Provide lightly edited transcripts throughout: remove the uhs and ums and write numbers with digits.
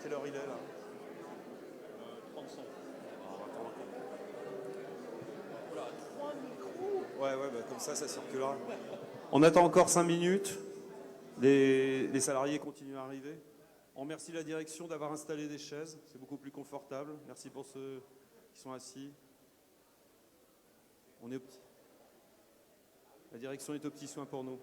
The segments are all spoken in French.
Quelle heure il est là? 35. Alors, attends, attends. Oula, 3 micros. Ouais, ouais, bah, comme ça circulera. On attend encore 5 minutes. Les salariés continuent à arriver. On remercie la direction d'avoir installé des chaises. C'est beaucoup plus confortable. Merci pour ceux qui sont assis. La direction est aux petits soins pour nous.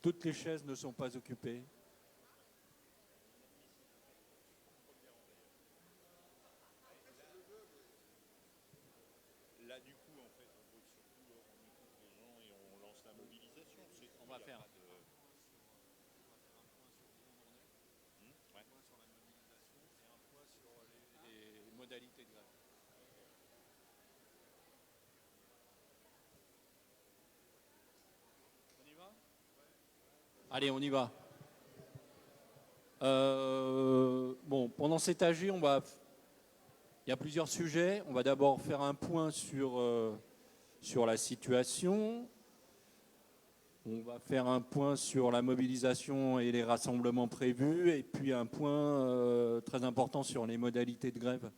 Toutes les chaises ne sont pas occupées. Là, du coup, en fait, on veut surtout, on écoute les gens et on lance la mobilisation. On va faire. Ouais. Un point sur la mobilisation et un point sur les modalités de grève. On y va ? Allez, on y va. Bon, pendant cet AG, il y a plusieurs sujets. On va d'abord faire un point sur la situation. On va faire un point sur la mobilisation et les rassemblements prévus, et puis un point très important sur les modalités de grève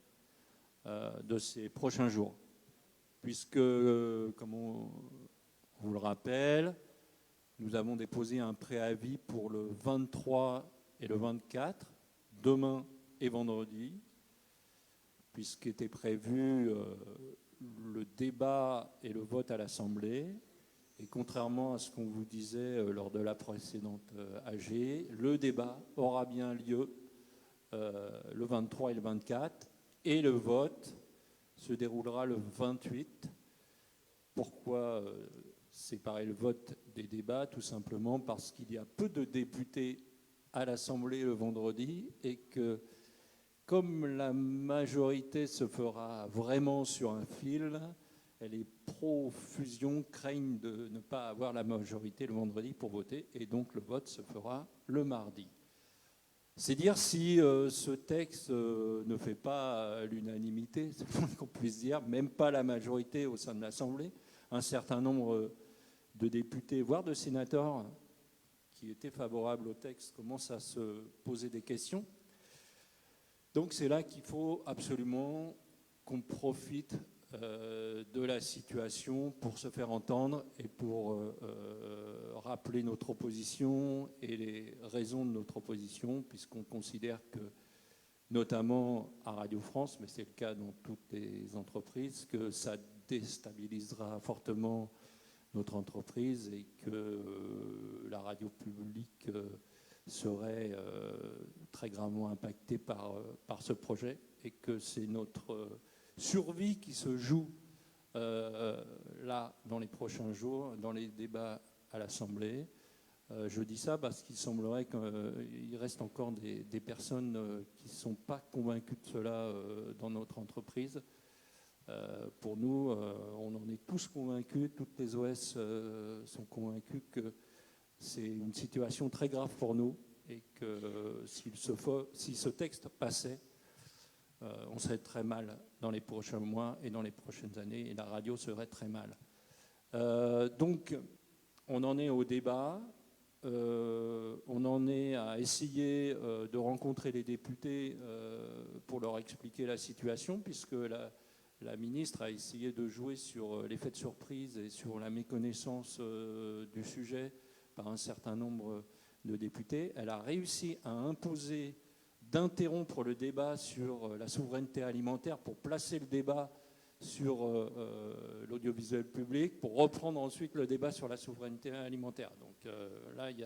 de ces prochains jours. Puisque, comme on vous le rappelle, nous avons déposé un préavis pour le 23 et le 24, demain et vendredi, puisqu'était prévu le débat et le vote à l'Assemblée. Et contrairement à ce qu'on vous disait lors de la précédente AG, le débat aura bien lieu le 23 et le 24, et le vote se déroulera le 28. Pourquoi séparer le vote des débats? Tout simplement parce qu'il y a peu de députés à l'Assemblée le vendredi, et que comme la majorité se fera vraiment sur un fil, les pro-fusion craignent de ne pas avoir la majorité le vendredi pour voter, et donc le vote se fera le mardi. C'est dire si ce texte ne fait pas l'unanimité, c'est le moins qu'on puisse dire, même pas la majorité au sein de l'Assemblée. Un certain nombre de députés, voire de sénateurs qui étaient favorables au texte commencent à se poser des questions. Donc c'est là qu'il faut absolument qu'on profite de la situation pour se faire entendre et pour rappeler notre opposition et les raisons de notre opposition, puisqu'on considère que, notamment à Radio France, mais c'est le cas dans toutes les entreprises, que ça déstabilisera fortement notre entreprise et que la radio publique serait très gravement impactée par ce projet et que c'est notre survie qui se joue là dans les prochains jours, dans les débats à l'Assemblée. Je dis ça parce qu'il semblerait qu'il reste encore des personnes qui ne sont pas convaincues de cela dans notre entreprise. Pour nous, on en est tous convaincus, toutes les OS sont convaincus que c'est une situation très grave pour nous et que si ce texte passait, on serait très mal dans les prochains mois et dans les prochaines années, et la radio serait très mal. Donc, on en est au débat, on en est à essayer de rencontrer les députés pour leur expliquer la situation, puisque la ministre a essayé de jouer sur l'effet de surprise et sur la méconnaissance du sujet par un certain nombre de députés. Elle a réussi à imposer d'interrompre le débat sur la souveraineté alimentaire pour placer le débat sur l'audiovisuel public, pour reprendre ensuite le débat sur la souveraineté alimentaire. Donc là, il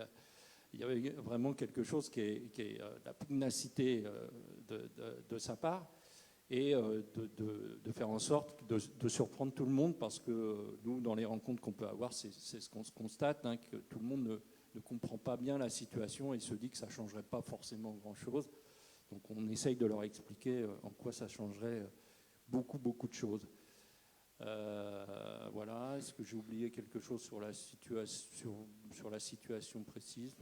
y avait vraiment quelque chose qui est la pugnacité de sa part, et de faire en sorte de surprendre tout le monde, parce que nous, dans les rencontres qu'on peut avoir, c'est ce qu'on se constate, hein, que tout le monde ne comprend pas bien la situation et se dit que ça ne changerait pas forcément grand-chose. Donc on essaye de leur expliquer en quoi ça changerait beaucoup de choses. Voilà. Est-ce que j'ai oublié quelque chose sur la situation précise ?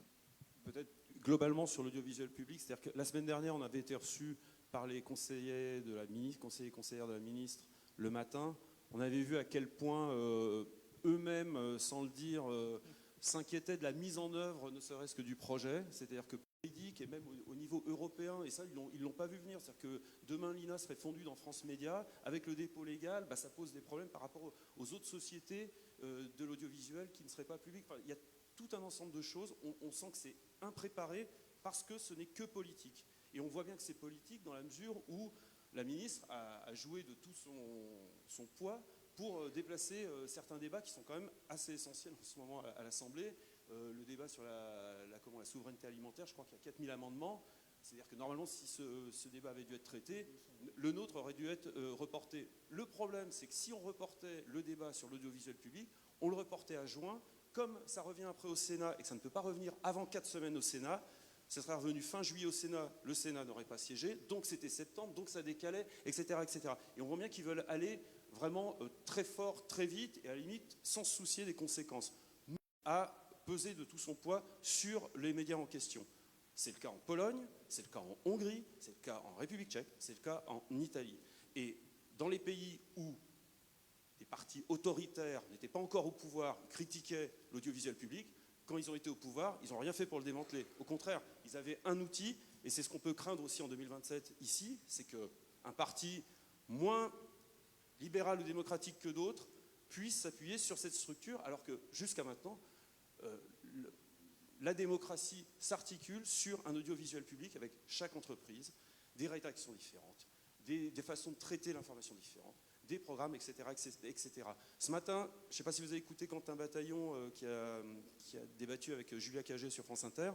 Peut-être globalement sur l'audiovisuel public, c'est-à-dire que la semaine dernière, on avait été reçus par les conseillers de la ministre, conseillers et conseillères de la ministre le matin. On avait vu à quel point eux-mêmes, sans le dire, s'inquiétaient de la mise en œuvre, ne serait-ce que du projet. C'est-à-dire que politique et même au niveau européen, et ça ils l'ont pas vu venir, c'est-à-dire que demain l'INA serait fondue dans France Média, avec le dépôt légal, ça pose des problèmes par rapport aux autres sociétés de l'audiovisuel qui ne seraient pas publiques. Enfin, il y a tout un ensemble de choses, on sent que c'est impréparé parce que ce n'est que politique. Et on voit bien que c'est politique dans la mesure où la ministre a joué de tout son poids pour déplacer certains débats qui sont quand même assez essentiels en ce moment à l'Assemblée. Le débat sur la souveraineté alimentaire, je crois qu'il y a 4000 amendements. C'est-à-dire que normalement, si ce débat avait dû être traité, le nôtre aurait dû être reporté. Le problème, c'est que si on reportait le débat sur l'audiovisuel public, on le reportait à juin. Comme ça revient après au Sénat et que ça ne peut pas revenir avant 4 semaines au Sénat, ça serait revenu fin juillet au Sénat, le Sénat n'aurait pas siégé, donc c'était septembre, donc ça décalait, etc., etc. Et on voit bien qu'ils veulent aller vraiment très fort, très vite, et à la limite, sans se soucier des conséquences. Nous, à peser de tout son poids sur les médias en question. C'est le cas en Pologne, c'est le cas en Hongrie, c'est le cas en République tchèque, c'est le cas en Italie. Et dans les pays où des partis autoritaires n'étaient pas encore au pouvoir, critiquaient l'audiovisuel public, quand ils ont été au pouvoir, ils n'ont rien fait pour le démanteler. Au contraire, ils avaient un outil, et c'est ce qu'on peut craindre aussi en 2027 ici, c'est qu'un parti moins libéral ou démocratique que d'autres puisse s'appuyer sur cette structure, alors que jusqu'à maintenant, la démocratie s'articule sur un audiovisuel public avec chaque entreprise, des rédactions différentes, des façons de traiter l'information différentes, des programmes, etc., etc. Ce matin, je ne sais pas si vous avez écouté Quentin Bataillon qui a débattu avec Julia Cagé sur France Inter.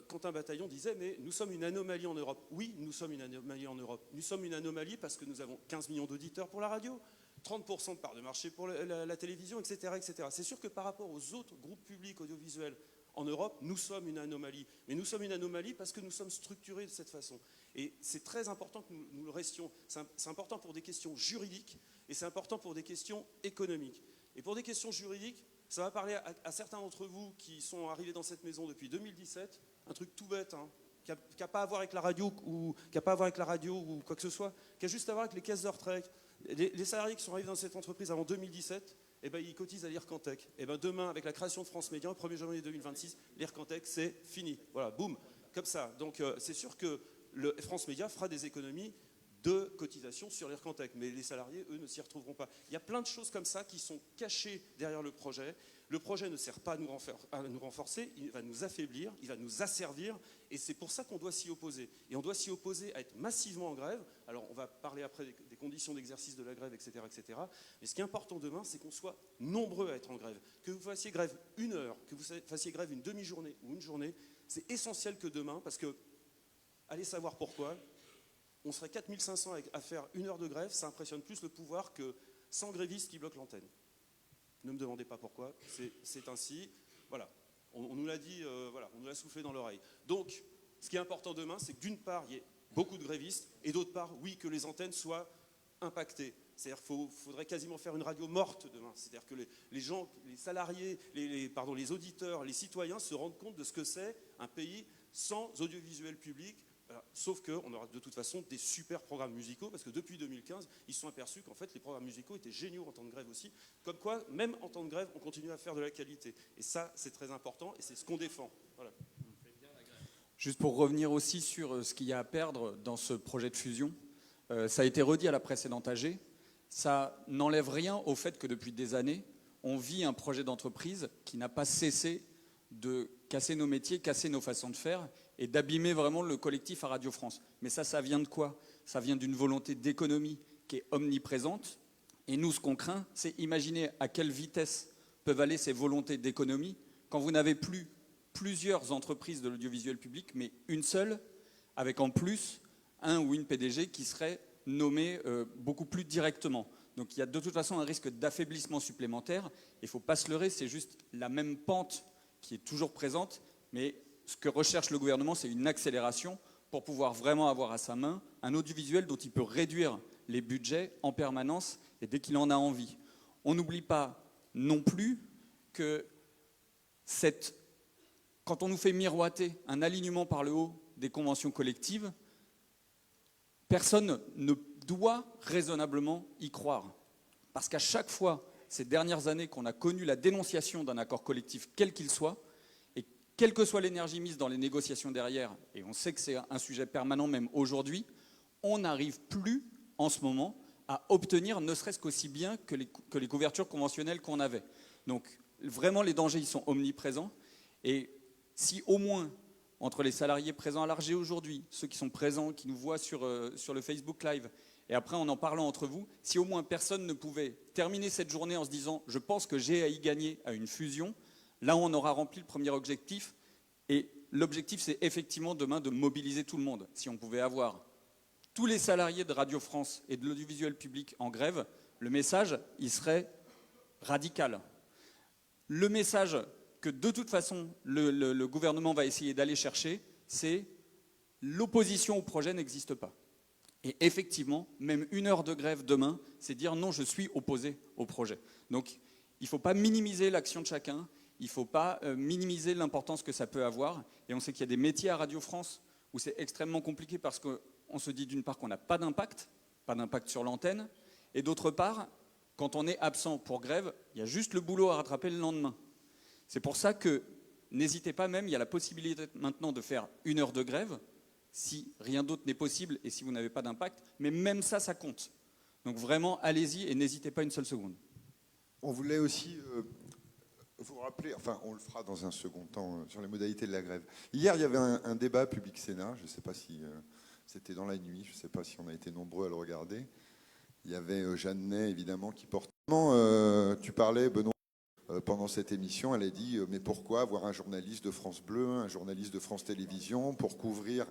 Quentin Bataillon disait, mais nous sommes une anomalie en Europe. Oui, nous sommes une anomalie en Europe. Nous sommes une anomalie parce que nous avons 15 millions d'auditeurs pour la radio, 30% de part de marché pour la télévision, etc., etc. C'est sûr que par rapport aux autres groupes publics audiovisuels en Europe, nous sommes une anomalie. Mais nous sommes une anomalie parce que nous sommes structurés de cette façon. Et c'est très important que nous le restions. C'est important pour des questions juridiques et c'est important pour des questions économiques. Et pour des questions juridiques, Ça va parler à certains d'entre vous qui sont arrivés dans cette maison depuis 2017, un truc tout bête, hein, qui n'a pas à voir avec la radio ou quoi que ce soit, qui a juste à voir avec les caisses de retraite. Les salariés qui sont arrivés dans cette entreprise avant 2017, eh ben, ils cotisent à l'IRCANTEC. Eh ben, demain, avec la création de France Média, le 1er janvier 2026, l'IRCANTEC, c'est fini. Voilà, boum, comme ça. Donc c'est sûr que France Média fera des économies de cotisation sur l'IRCANTEC, mais les salariés, eux, ne s'y retrouveront pas. Il y a plein de choses comme ça qui sont cachées derrière le projet. Le projet ne sert pas à nous renforcer, il va nous affaiblir, il va nous asservir, et c'est pour ça qu'on doit s'y opposer. Et on doit s'y opposer à être massivement en grève. Alors on va parler après des conditions d'exercice de la grève, etc., etc. Mais ce qui est important demain, c'est qu'on soit nombreux à être en grève. Que vous fassiez grève 1 heure, que vous fassiez grève une demi-journée ou une journée, c'est essentiel que demain, parce que, allez savoir pourquoi, on serait 4500 à faire 1 heure de grève, ça impressionne plus le pouvoir que 100 grévistes qui bloquent l'antenne. Ne me demandez pas pourquoi, c'est ainsi. Voilà, on nous l'a dit, voilà, on nous l'a soufflé dans l'oreille. Donc, ce qui est important demain, c'est que d'une part, il y ait beaucoup de grévistes, et d'autre part, oui, que les antennes soient impactées. C'est-à-dire qu'il faudrait quasiment faire une radio morte demain. C'est-à-dire que les gens, les salariés, les auditeurs, les citoyens se rendent compte de ce que c'est un pays sans audiovisuel public. Sauf qu'on aura de toute façon des super programmes musicaux, parce que depuis 2015, ils se sont aperçus qu'en fait, les programmes musicaux étaient géniaux en temps de grève aussi. Comme quoi, même en temps de grève, on continue à faire de la qualité. Et ça, c'est très important, et c'est ce qu'on défend. Voilà. Juste pour revenir aussi sur ce qu'il y a à perdre dans ce projet de fusion, ça a été redit à la précédente AG, ça n'enlève rien au fait que depuis des années, on vit un projet d'entreprise qui n'a pas cessé de casser nos métiers, casser nos façons de faire et d'abîmer vraiment le collectif à Radio France. Mais ça vient de quoi? Ça vient d'une volonté d'économie qui est omniprésente. Et nous, ce qu'on craint, c'est imaginer à quelle vitesse peuvent aller ces volontés d'économie quand vous n'avez plus plusieurs entreprises de l'audiovisuel public, mais une seule, avec en plus un ou une PDG qui serait nommé beaucoup plus directement. Donc il y a de toute façon un risque d'affaiblissement supplémentaire. Il ne faut pas se leurrer, c'est juste la même pente qui est toujours présente, mais ce que recherche le gouvernement, c'est une accélération pour pouvoir vraiment avoir à sa main un audiovisuel dont il peut réduire les budgets en permanence et dès qu'il en a envie. On n'oublie pas non plus que quand on nous fait miroiter un alignement par le haut des conventions collectives, personne ne doit raisonnablement y croire. Parce qu'à chaque fois, ces dernières années qu'on a connu la dénonciation d'un accord collectif, quel qu'il soit, et quelle que soit l'énergie mise dans les négociations derrière, et on sait que c'est un sujet permanent même aujourd'hui, on n'arrive plus en ce moment à obtenir ne serait-ce qu'aussi bien que les couvertures conventionnelles qu'on avait. Donc vraiment les dangers ils sont omniprésents, et si au moins entre les salariés présents à l'ARG aujourd'hui, ceux qui sont présents, qui nous voient sur le Facebook Live, et après en parlant entre vous, si au moins personne ne pouvait terminer cette journée en se disant « je pense que j'ai à y gagner à une fusion », là on aura rempli le premier objectif. Et l'objectif c'est effectivement demain de mobiliser tout le monde. Si on pouvait avoir tous les salariés de Radio France et de l'audiovisuel public en grève, le message il serait radical. Le message que de toute façon le gouvernement va essayer d'aller chercher, c'est l'opposition au projet n'existe pas. Et effectivement, même 1 heure de grève demain, c'est dire non, je suis opposé au projet. Donc il ne faut pas minimiser l'action de chacun, il ne faut pas minimiser l'importance que ça peut avoir. Et on sait qu'il y a des métiers à Radio France où c'est extrêmement compliqué parce qu'on se dit d'une part qu'on n'a pas d'impact sur l'antenne, et d'autre part, quand on est absent pour grève, il y a juste le boulot à rattraper le lendemain. C'est pour ça que n'hésitez pas même, il y a la possibilité maintenant de faire 1 heure de grève, si rien d'autre n'est possible et si vous n'avez pas d'impact, mais même ça, ça compte. Donc vraiment, allez-y et n'hésitez pas une seule seconde. On voulait aussi vous rappeler, enfin on le fera dans un second temps, sur les modalités de la grève. Hier, il y avait un débat Public Sénat, je ne sais pas si c'était dans la nuit, je ne sais pas si on a été nombreux à le regarder. Il y avait Jeannet, évidemment, qui portait... Tu parlais, Benoît, pendant cette émission, elle a dit « Mais pourquoi avoir un journaliste de France Bleu, un journaliste de France Télévisions pour couvrir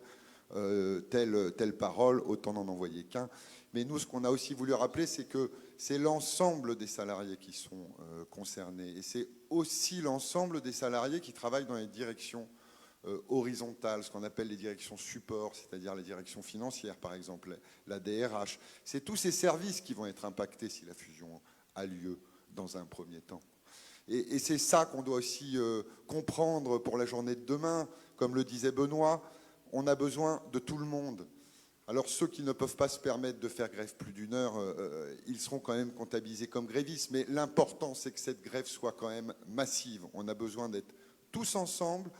telle parole, autant n'en envoyer qu'un ». Mais nous, ce qu'on a aussi voulu rappeler, c'est que c'est l'ensemble des salariés qui sont concernés. Et c'est aussi l'ensemble des salariés qui travaillent dans les directions horizontales, ce qu'on appelle les directions support, c'est-à-dire les directions financières, par exemple, la DRH. C'est tous ces services qui vont être impactés si la fusion a lieu dans un premier temps. Et c'est ça qu'on doit aussi comprendre pour la journée de demain. Comme le disait Benoît, on a besoin de tout le monde. Alors ceux qui ne peuvent pas se permettre de faire grève plus d'1 heure, ils seront quand même comptabilisés comme grévistes. Mais l'important, c'est que cette grève soit quand même massive. On a besoin d'être tous ensemble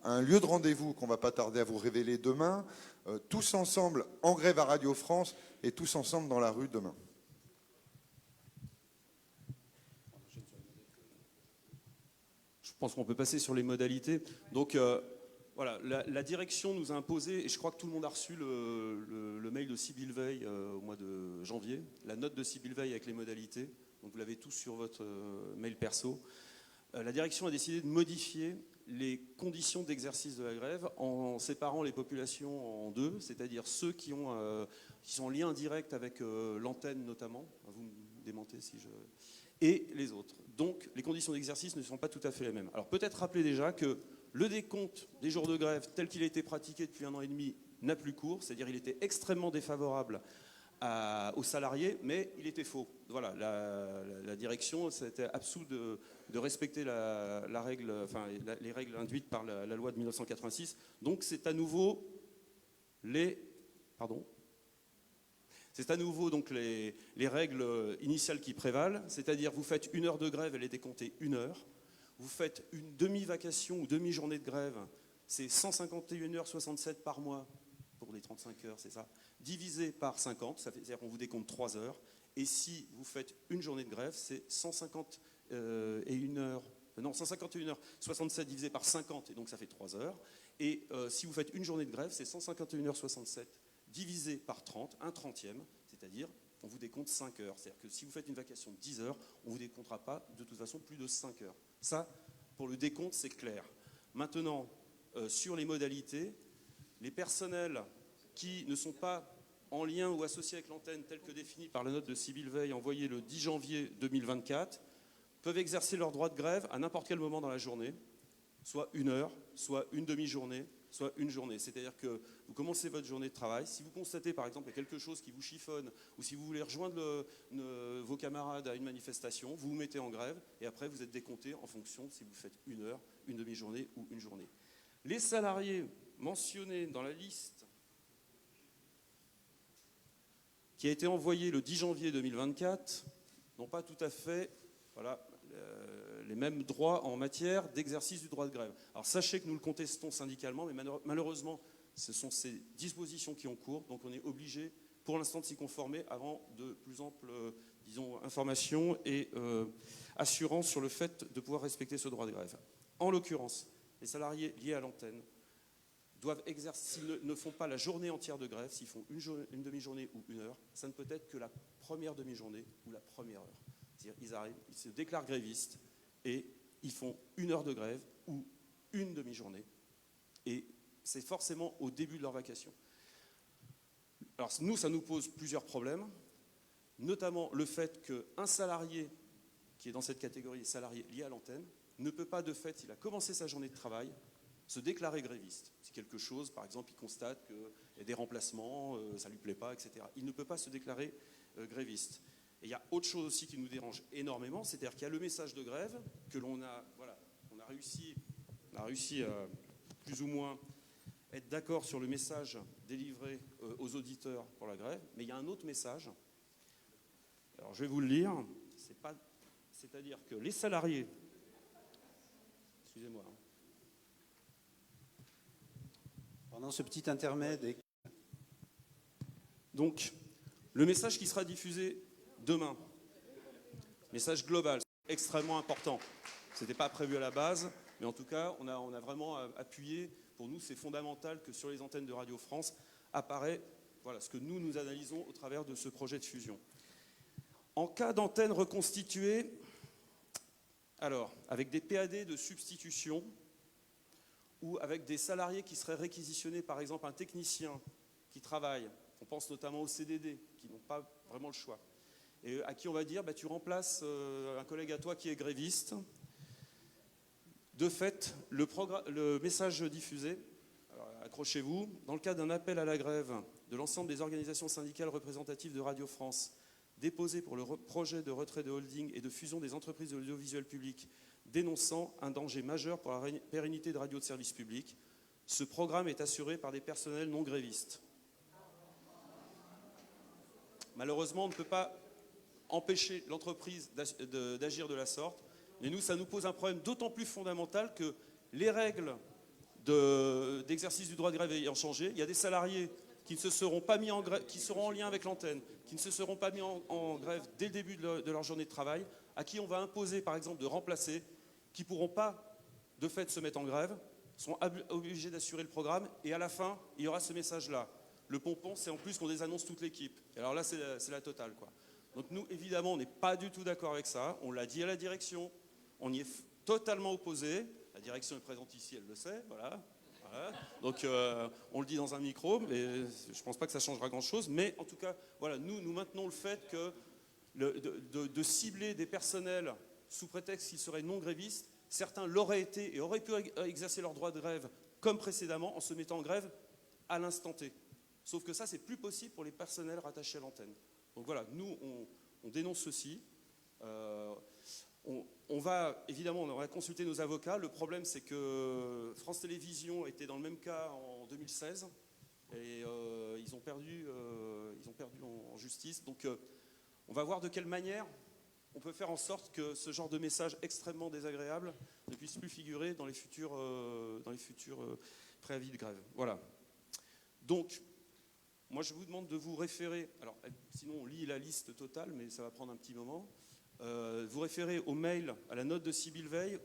à un lieu de rendez-vous qu'on ne va pas tarder à vous révéler demain, tous ensemble en grève à Radio France et tous ensemble dans la rue demain. Je pense qu'on peut passer sur les modalités. Donc voilà, la direction nous a imposé, et je crois que tout le monde a reçu le mail de Sybille Veil au mois de janvier, la note de Sybille Veil avec les modalités. Donc vous l'avez tous sur votre mail perso. La direction a décidé de modifier les conditions d'exercice de la grève en séparant les populations en deux, c'est-à-dire ceux qui sont en lien direct avec l'antenne notamment. Vous me démentez si je... Et les autres. Donc les conditions d'exercice ne sont pas tout à fait les mêmes. Alors peut-être rappeler déjà que le décompte des jours de grève tel qu'il a été pratiqué depuis 1 an et demi n'a plus cours, c'est-à-dire il était extrêmement défavorable aux salariés, mais il était faux. Voilà, la direction s'était absous de respecter la règle, enfin, les règles induites par la loi de 1986. Donc c'est à nouveau donc les règles initiales qui prévalent, c'est-à-dire vous faites 1 heure de grève, elle est décomptée 1 heure. Vous faites une demi-vacation ou demi-journée de grève, c'est 151h67 par mois pour les 35 heures, c'est ça, divisé par 50, c'est-à-dire qu'on vous décompte 3 heures. Et si vous faites une journée de grève, c'est 151h67 divisé par 50, et donc ça fait 3 heures. Et si vous faites une journée de grève, c'est 151h67 divisé par 30, un trentième, c'est-à-dire on vous décompte 5 heures. C'est-à-dire que si vous faites une vacation de 10 heures, on ne vous décomptera pas de toute façon plus de 5 heures. Ça, pour le décompte, c'est clair. Maintenant, sur les modalités, les personnels qui ne sont pas en lien ou associés avec l'antenne telle que définie par la note de Sybille Veil envoyée le 10 janvier 2024 peuvent exercer leur droit de grève à n'importe quel moment dans la journée, soit 1 heure, soit une demi-journée, soit une journée. C'est-à-dire que vous commencez votre journée de travail. Si vous constatez par exemple quelque chose qui vous chiffonne ou si vous voulez rejoindre vos camarades à une manifestation, vous vous mettez en grève et après vous êtes décompté en fonction si vous faites 1 heure, une demi-journée ou une journée. Les salariés mentionnés dans la liste qui a été envoyée le 10 janvier 2024 n'ont pas tout à fait les mêmes droits en matière d'exercice du droit de grève. Alors sachez que nous le contestons syndicalement, mais malheureusement, ce sont ces dispositions qui ont cours, donc on est obligé pour l'instant de s'y conformer avant de plus amples informations et assurances sur le fait de pouvoir respecter ce droit de grève. En l'occurrence, les salariés liés à l'antenne doivent exercer, s'ils ne font pas la journée entière de grève, s'ils font une demi-journée ou 1 heure, ça ne peut être que la première demi-journée ou la première heure. C'est-à-dire ils arrivent, ils se déclarent grévistes et ils font 1 heure de grève ou une demi-journée. Et c'est forcément au début de leur vacation. Alors nous, ça nous pose plusieurs problèmes, notamment le fait qu'un salarié qui est dans cette catégorie, salarié lié à l'antenne, ne peut pas de fait, s'il a commencé sa journée de travail, se déclarer gréviste. Si quelque chose, par exemple, il constate qu'il y a des remplacements, ça ne lui plaît pas, etc. Il ne peut pas se déclarer gréviste. Et il y a autre chose aussi qui nous dérange énormément, c'est-à-dire qu'il y a le message de grève que l'on a, on a réussi à plus ou moins être d'accord sur le message délivré aux auditeurs pour la grève, mais il y a un autre message. Alors je vais vous le lire. C'est-à-dire que les salariés, excusez-moi. Pendant ce petit intermède. Donc, le message qui sera diffusé demain, message global, extrêmement important. Ce n'était pas prévu à la base, mais en tout cas, on a vraiment appuyé. Pour nous, c'est fondamental que sur les antennes de Radio France apparaît ce que nous analysons au travers de ce projet de fusion. En cas d'antenne reconstituée, alors, avec des PAD de substitution ou avec des salariés qui seraient réquisitionnés, par exemple un technicien qui travaille, on pense notamment aux CDD, qui n'ont pas vraiment le choix, et à qui on va dire tu remplaces un collègue à toi qui est gréviste. De fait, le message diffusé, alors accrochez-vous, dans le cas d'un appel à la grève de l'ensemble des organisations syndicales représentatives de Radio France, déposé pour le projet de retrait de holding et de fusion des entreprises de l'audiovisuel public dénonçant un danger majeur pour la pérennité de radio de service public. Ce programme est assuré par des personnels non grévistes. Malheureusement, on ne peut pas empêcher l'entreprise d'agir de la sorte. Mais nous, ça nous pose un problème d'autant plus fondamental que les règles d'exercice du droit de grève ayant changé, il y a des salariés qui ne se seront pas mis en grève, qui seront en lien avec l'antenne, qui ne se seront pas mis en grève dès le début de leur journée de travail, à qui on va imposer, par exemple, de remplacer, qui ne pourront pas, de fait, se mettre en grève, seront obligés d'assurer le programme, et à la fin, il y aura ce message-là. Le pompon, c'est en plus qu'on désannonce toute l'équipe. Et alors là, c'est la totale, quoi. Donc nous, évidemment, on n'est pas du tout d'accord avec ça. On l'a dit à la direction, on y est totalement opposé. La direction est présente ici, elle le sait, voilà. Donc on le dit dans un micro, mais je ne pense pas que ça changera grand-chose. Mais en tout cas, voilà, nous maintenons le fait que de cibler des personnels sous prétexte qu'ils seraient non grévistes, certains l'auraient été et auraient pu exercer leur droit de grève comme précédemment en se mettant en grève à l'instant T. Sauf que ça, c'est plus possible pour les personnels rattachés à l'antenne. Donc voilà, nous, on dénonce ceci. On va consulter nos avocats. Le problème, c'est que France Télévisions était dans le même cas en 2016 et ils ont perdu en justice. Donc, on va voir de quelle manière on peut faire en sorte que ce genre de message extrêmement désagréable ne puisse plus figurer dans les futurs préavis de grève. Voilà. Donc, moi, je vous demande de vous référer. Alors, sinon, on lit la liste totale, mais ça va prendre un petit moment. Vous référez au mail, à la note de Sybille Veil.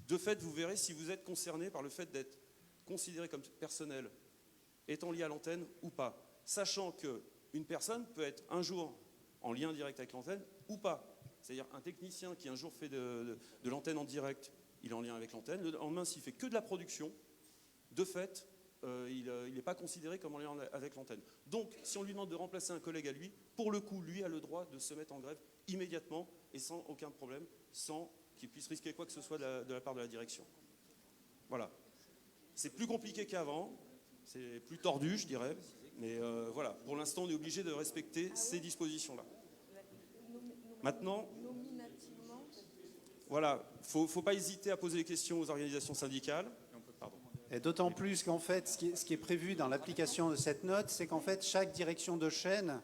De fait, vous verrez si vous êtes concerné par le fait d'être considéré comme personnel étant lié à l'antenne ou pas. Sachant qu'une personne peut être un jour en lien direct avec l'antenne ou pas. C'est-à-dire un technicien qui un jour fait de l'antenne en direct, il est en lien avec l'antenne. Le lendemain, s'il fait que de la production, de fait, il n'est pas considéré comme en lien avec l'antenne. Donc, si on lui demande de remplacer un collègue à lui, pour le coup, lui a le droit de se mettre en grève immédiatement et sans aucun problème, sans qu'il puisse risquer quoi que ce soit de la part de la direction. Voilà. C'est plus compliqué qu'avant, c'est plus tordu, je dirais, mais voilà. Pour l'instant, on est obligé de respecter ces dispositions-là. Maintenant, voilà, faut pas hésiter à poser des questions aux organisations syndicales. Pardon. Et d'autant plus qu'en fait, ce qui est prévu dans l'application de cette note, c'est qu'en fait, chaque direction de chaîne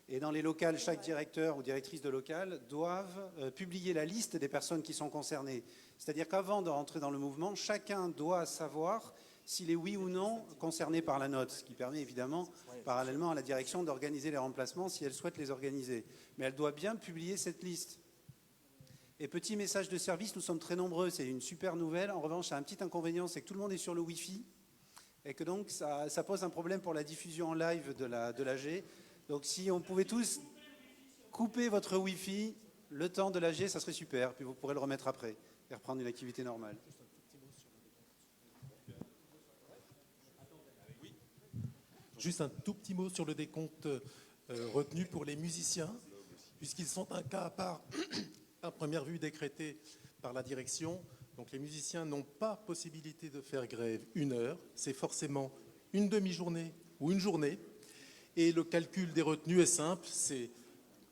et dans les locales, chaque directeur ou directrice de local doivent publier la liste des personnes qui sont concernées. C'est-à-dire qu'avant de rentrer dans le mouvement, chacun doit savoir s'il est oui ou non concerné par la note, ce qui permet évidemment, parallèlement à la direction, d'organiser les remplacements si elle souhaite les organiser. Mais elle doit bien publier cette liste. Et petit message de service, nous sommes très nombreux, c'est une super nouvelle. En revanche, il y a un petit inconvénient, c'est que tout le monde est sur le Wi-Fi et que donc ça pose un problème pour la diffusion en live de l'AG. Donc si on pouvait tous couper votre Wi-Fi le temps de l'AG, ça serait super. Puis vous pourrez le remettre après et reprendre une activité normale. Juste un tout petit mot sur le décompte retenu pour les musiciens, puisqu'ils sont un cas à part, à première vue décrété par la direction. Donc les musiciens n'ont pas possibilité de faire grève 1 heure, c'est forcément une demi-journée ou une journée. Et le calcul des retenues est simple, c'est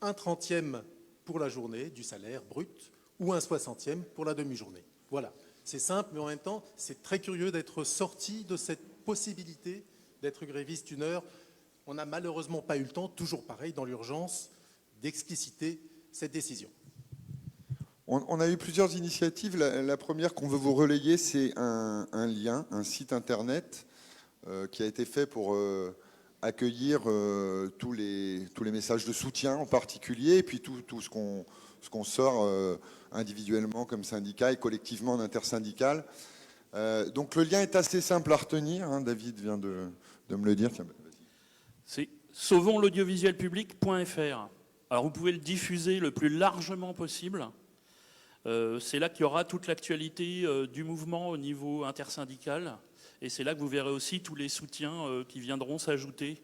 1/30 pour la journée du salaire brut ou 1/60 pour la demi-journée. Voilà, c'est simple, mais en même temps, c'est très curieux d'être sorti de cette possibilité d'être gréviste 1 heure. On n'a malheureusement pas eu le temps, toujours pareil, dans l'urgence, d'expliciter cette décision. On a eu plusieurs initiatives. La première qu'on veut vous relayer, c'est un lien, un site internet qui a été fait pour accueillir tous les messages de soutien en particulier, et puis tout ce qu'on sort individuellement comme syndicat et collectivement en intersyndical. Donc le lien est assez simple à retenir, hein, David vient de me le dire. Tiens, c'est sauvonsl'audiovisuelpublic.fr. Alors vous pouvez le diffuser le plus largement possible. C'est là qu'il y aura toute l'actualité du mouvement au niveau intersyndical. Et c'est là que vous verrez aussi tous les soutiens qui viendront s'ajouter.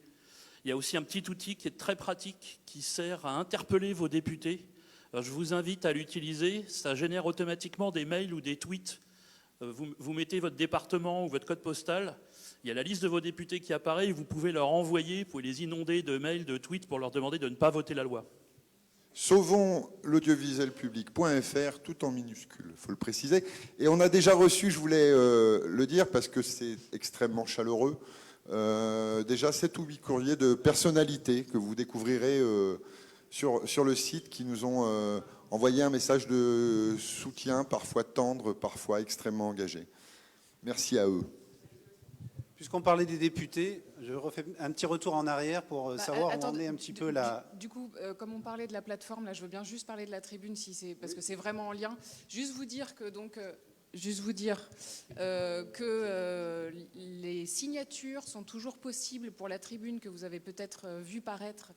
Il y a aussi un petit outil qui est très pratique, qui sert à interpeller vos députés. Alors, je vous invite à l'utiliser. Ça génère automatiquement des mails ou des tweets. Vous mettez votre département ou votre code postal. Il y a la liste de vos députés qui apparaît. Et vous pouvez leur envoyer, vous pouvez les inonder de mails, de tweets pour leur demander de ne pas voter la loi. Sauvons l'audiovisuelpublic.fr, tout en minuscule, il faut le préciser. Et on a déjà reçu, je voulais le dire parce que c'est extrêmement chaleureux, déjà 7 ou 8 courriers de personnalités que vous découvrirez sur le site qui nous ont envoyé un message de soutien, parfois tendre, parfois extrêmement engagé. Merci à eux. Puisqu'on parlait des députés, je refais un petit retour en arrière pour savoir où en est un petit peu la... Du coup, comme on parlait de la plateforme, là, je veux bien juste parler de la tribune, si c'est parce que c'est vraiment en lien. Juste vous dire que donc... les signatures sont toujours possibles pour la tribune que vous avez peut-être vu paraître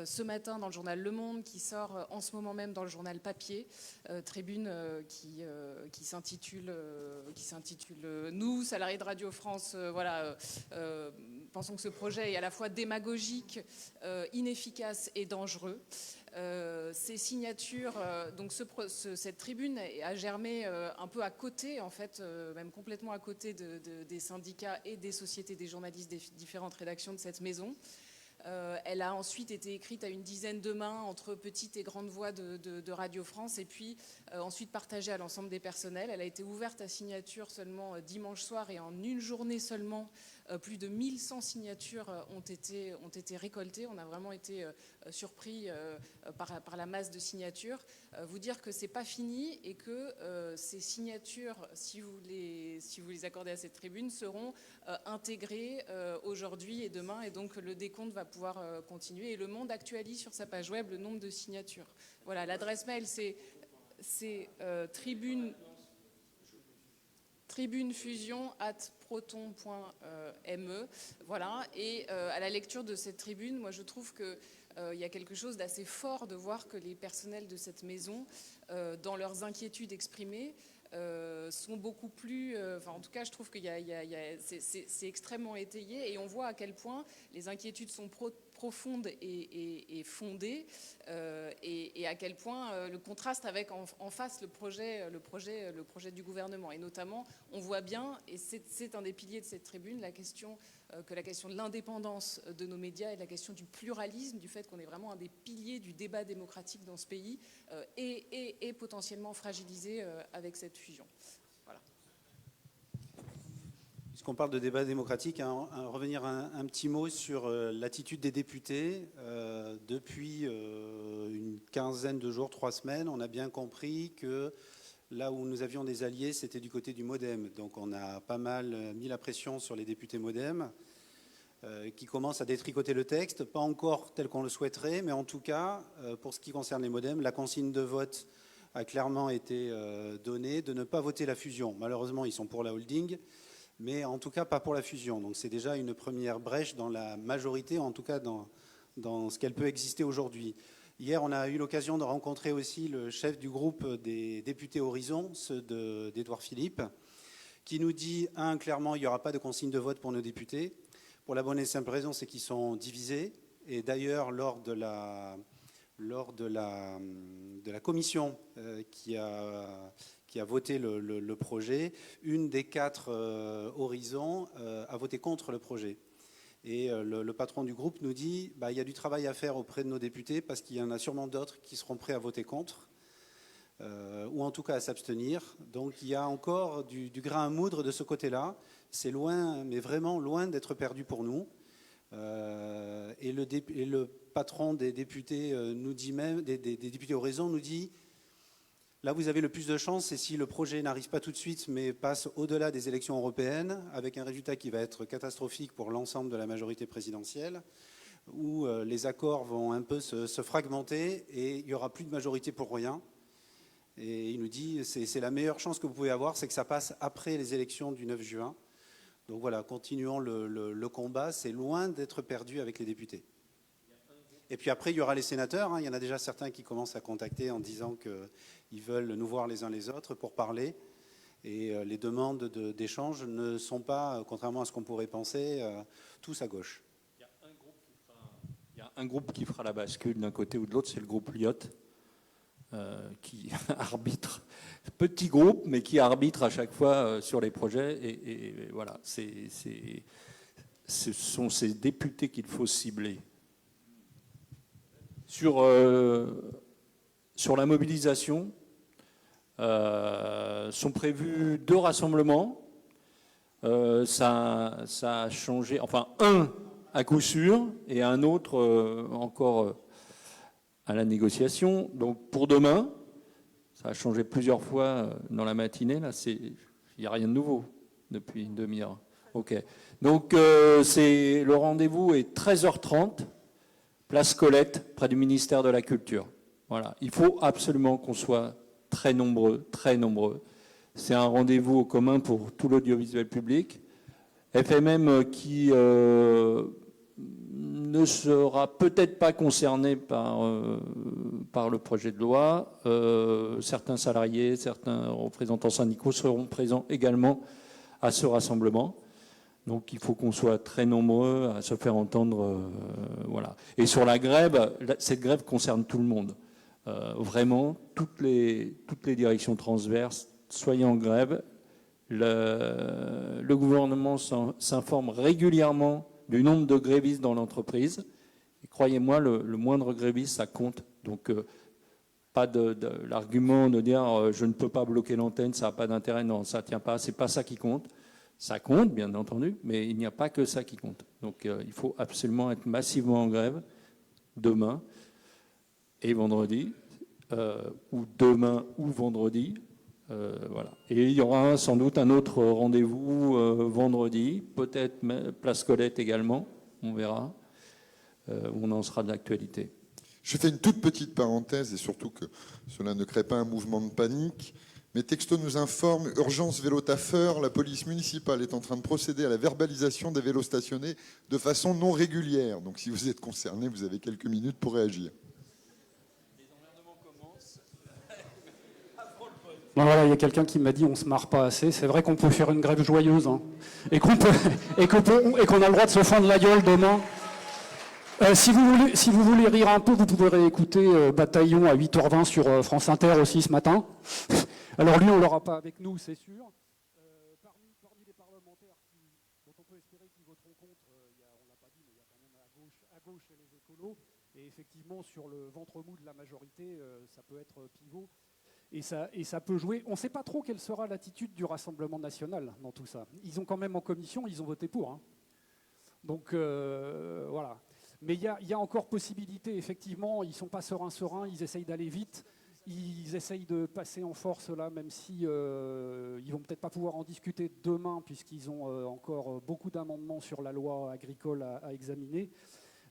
ce matin dans le journal Le Monde, qui sort en ce moment même dans le journal papier, tribune qui s'intitule Nous, salariés de Radio France, pensons que ce projet est à la fois démagogique, inefficace et dangereux. Ces signatures, donc cette tribune a germé un peu à côté, en fait, même complètement à côté des syndicats et des sociétés des journalistes des différentes rédactions de cette maison. Elle a ensuite été écrite à une dizaine de mains entre petites et grandes voix de Radio France et puis ensuite partagée à l'ensemble des personnels. Elle a été ouverte à signature seulement dimanche soir et en une journée seulement, plus de 1100 signatures ont été récoltées. On a vraiment été surpris par la masse de signatures. Vous dire que c'est pas fini et que ces signatures, si vous les accordez à cette tribune, seront intégrées aujourd'hui et demain, et donc le décompte va pouvoir continuer. Et Le Monde actualise sur sa page web le nombre de signatures. Voilà, l'adresse mail c'est tribunefusion@proton.me. Voilà, et à la lecture de cette tribune, moi je trouve que il y a quelque chose d'assez fort de voir que les personnels de cette maison, dans leurs inquiétudes exprimées, sont beaucoup plus... en tout cas, je trouve que c'est extrêmement étayé et on voit à quel point les inquiétudes sont profondes et fondées et à quel point le contraste avec en face le projet du gouvernement. Et notamment, on voit bien, et c'est un des piliers de cette tribune, la question de l'indépendance de nos médias et la question du pluralisme, du fait qu'on est vraiment un des piliers du débat démocratique dans ce pays et potentiellement fragilisé avec cette fusion. Voilà. Puisqu'on parle de débat démocratique, revenir un petit mot sur l'attitude des députés. Depuis une quinzaine de jours, 3 semaines, on a bien compris que là où nous avions des alliés, c'était du côté du MoDem. Donc on a pas mal mis la pression sur les députés MoDem qui commencent à détricoter le texte, pas encore tel qu'on le souhaiterait, mais en tout cas, pour ce qui concerne les MoDem, la consigne de vote a clairement été donnée de ne pas voter la fusion. Malheureusement, ils sont pour la holding, mais en tout cas pas pour la fusion. Donc c'est déjà une première brèche dans la majorité, en tout cas dans ce qu'elle peut exister aujourd'hui. Hier, on a eu l'occasion de rencontrer aussi le chef du groupe des députés Horizon, ceux d'Édouard Philippe, qui nous dit, clairement, il n'y aura pas de consigne de vote pour nos députés. Pour la bonne et simple raison, c'est qu'ils sont divisés. Et d'ailleurs, lors de la commission qui a voté le projet, une des 4 Horizons a voté contre le projet. Et le patron du groupe nous dit il y a du travail à faire auprès de nos députés parce qu'il y en a sûrement d'autres qui seront prêts à voter contre ou en tout cas à s'abstenir. Donc il y a encore du grain à moudre de ce côté-là. C'est loin, mais vraiment loin d'être perdu pour nous. Et le patron des députés nous dit même, des députés Horizon nous dit là, vous avez le plus de chance, c'est si le projet n'arrive pas tout de suite, mais passe au-delà des élections européennes, avec un résultat qui va être catastrophique pour l'ensemble de la majorité présidentielle, où les accords vont un peu se fragmenter et il n'y aura plus de majorité pour rien. Et il nous dit, c'est la meilleure chance que vous pouvez avoir, c'est que ça passe après les élections du 9 juin. Donc voilà, continuons le combat, c'est loin d'être perdu avec les députés. Et puis après, il y aura les sénateurs. Il y en a déjà certains qui commencent à contacter en disant qu'ils veulent nous voir les uns les autres pour parler. Et les demandes d'échange ne sont pas, contrairement à ce qu'on pourrait penser, tous à gauche. Il y a un groupe qui fera la bascule d'un côté ou de l'autre, c'est le groupe Lyot, qui arbitre, petit groupe, mais qui arbitre à chaque fois sur les projets. Et voilà, ce sont ces députés qu'il faut cibler. Sur Sur la mobilisation, sont prévus 2 rassemblements. Ça a changé, enfin un à coup sûr et un autre encore à la négociation. Donc pour demain, ça a changé plusieurs fois dans la matinée. Là, il n'y a rien de nouveau depuis une demi-heure. Ok. Donc le rendez-vous est 13h30, place Colette, près du ministère de la Culture. Voilà. Il faut absolument qu'on soit très nombreux, très nombreux. C'est un rendez-vous commun pour tout l'audiovisuel public. FMM qui ne sera peut-être pas concerné par le projet de loi. Certains salariés, certains représentants syndicaux seront présents également à ce rassemblement. Donc il faut qu'on soit très nombreux à se faire entendre. Voilà. Et sur la grève, cette grève concerne tout le monde. Vraiment, toutes les directions transverses, soyez en grève. Le gouvernement s'informe régulièrement du nombre de grévistes dans l'entreprise. Et croyez-moi, le moindre gréviste, ça compte. Donc, pas de l'argument de dire je ne peux pas bloquer l'antenne, ça n'a pas d'intérêt. Non, ça ne tient pas. C'est pas ça qui compte. Ça compte, bien entendu, mais il n'y a pas que ça qui compte. Donc, il faut absolument être massivement en grève demain et vendredi, ou demain ou vendredi. Voilà. Et il y aura sans doute un autre rendez-vous vendredi, peut-être place Colette également, on verra, où on en sera de l'actualité. Je fais une toute petite parenthèse, et surtout que cela ne crée pas un mouvement de panique. Mais Texto nous informe, urgence vélo taffeur, la police municipale est en train de procéder à la verbalisation des vélos stationnés de façon non régulière. Donc si vous êtes concerné, vous avez quelques minutes pour réagir. Bon, voilà, il y a quelqu'un qui m'a dit on se marre pas assez. C'est vrai qu'on peut faire une grève joyeuse, hein, et qu'on a le droit de se fendre la gueule demain. Si vous voulez rire un peu, vous pouvez réécouter Bataillon à 8h20 sur France Inter aussi ce matin. Alors lui, on ne l'aura pas avec nous, c'est sûr. Parmi les parlementaires dont on peut espérer qu'ils voteront contre, on ne l'a pas dit, mais il y a quand même à gauche et les écolos. Et effectivement, sur le ventre mou de la majorité, ça peut être pivot. Et ça peut jouer. On ne sait pas trop quelle sera l'attitude du Rassemblement national dans tout ça. Ils ont quand même en commission, ils ont voté pour. Hein. Donc voilà. Mais il y a encore possibilité, effectivement, ils ne sont pas sereins, ils essayent d'aller vite, ils essayent de passer en force là, même si ils ne vont peut-être pas pouvoir en discuter demain, puisqu'ils ont encore beaucoup d'amendements sur la loi agricole à examiner.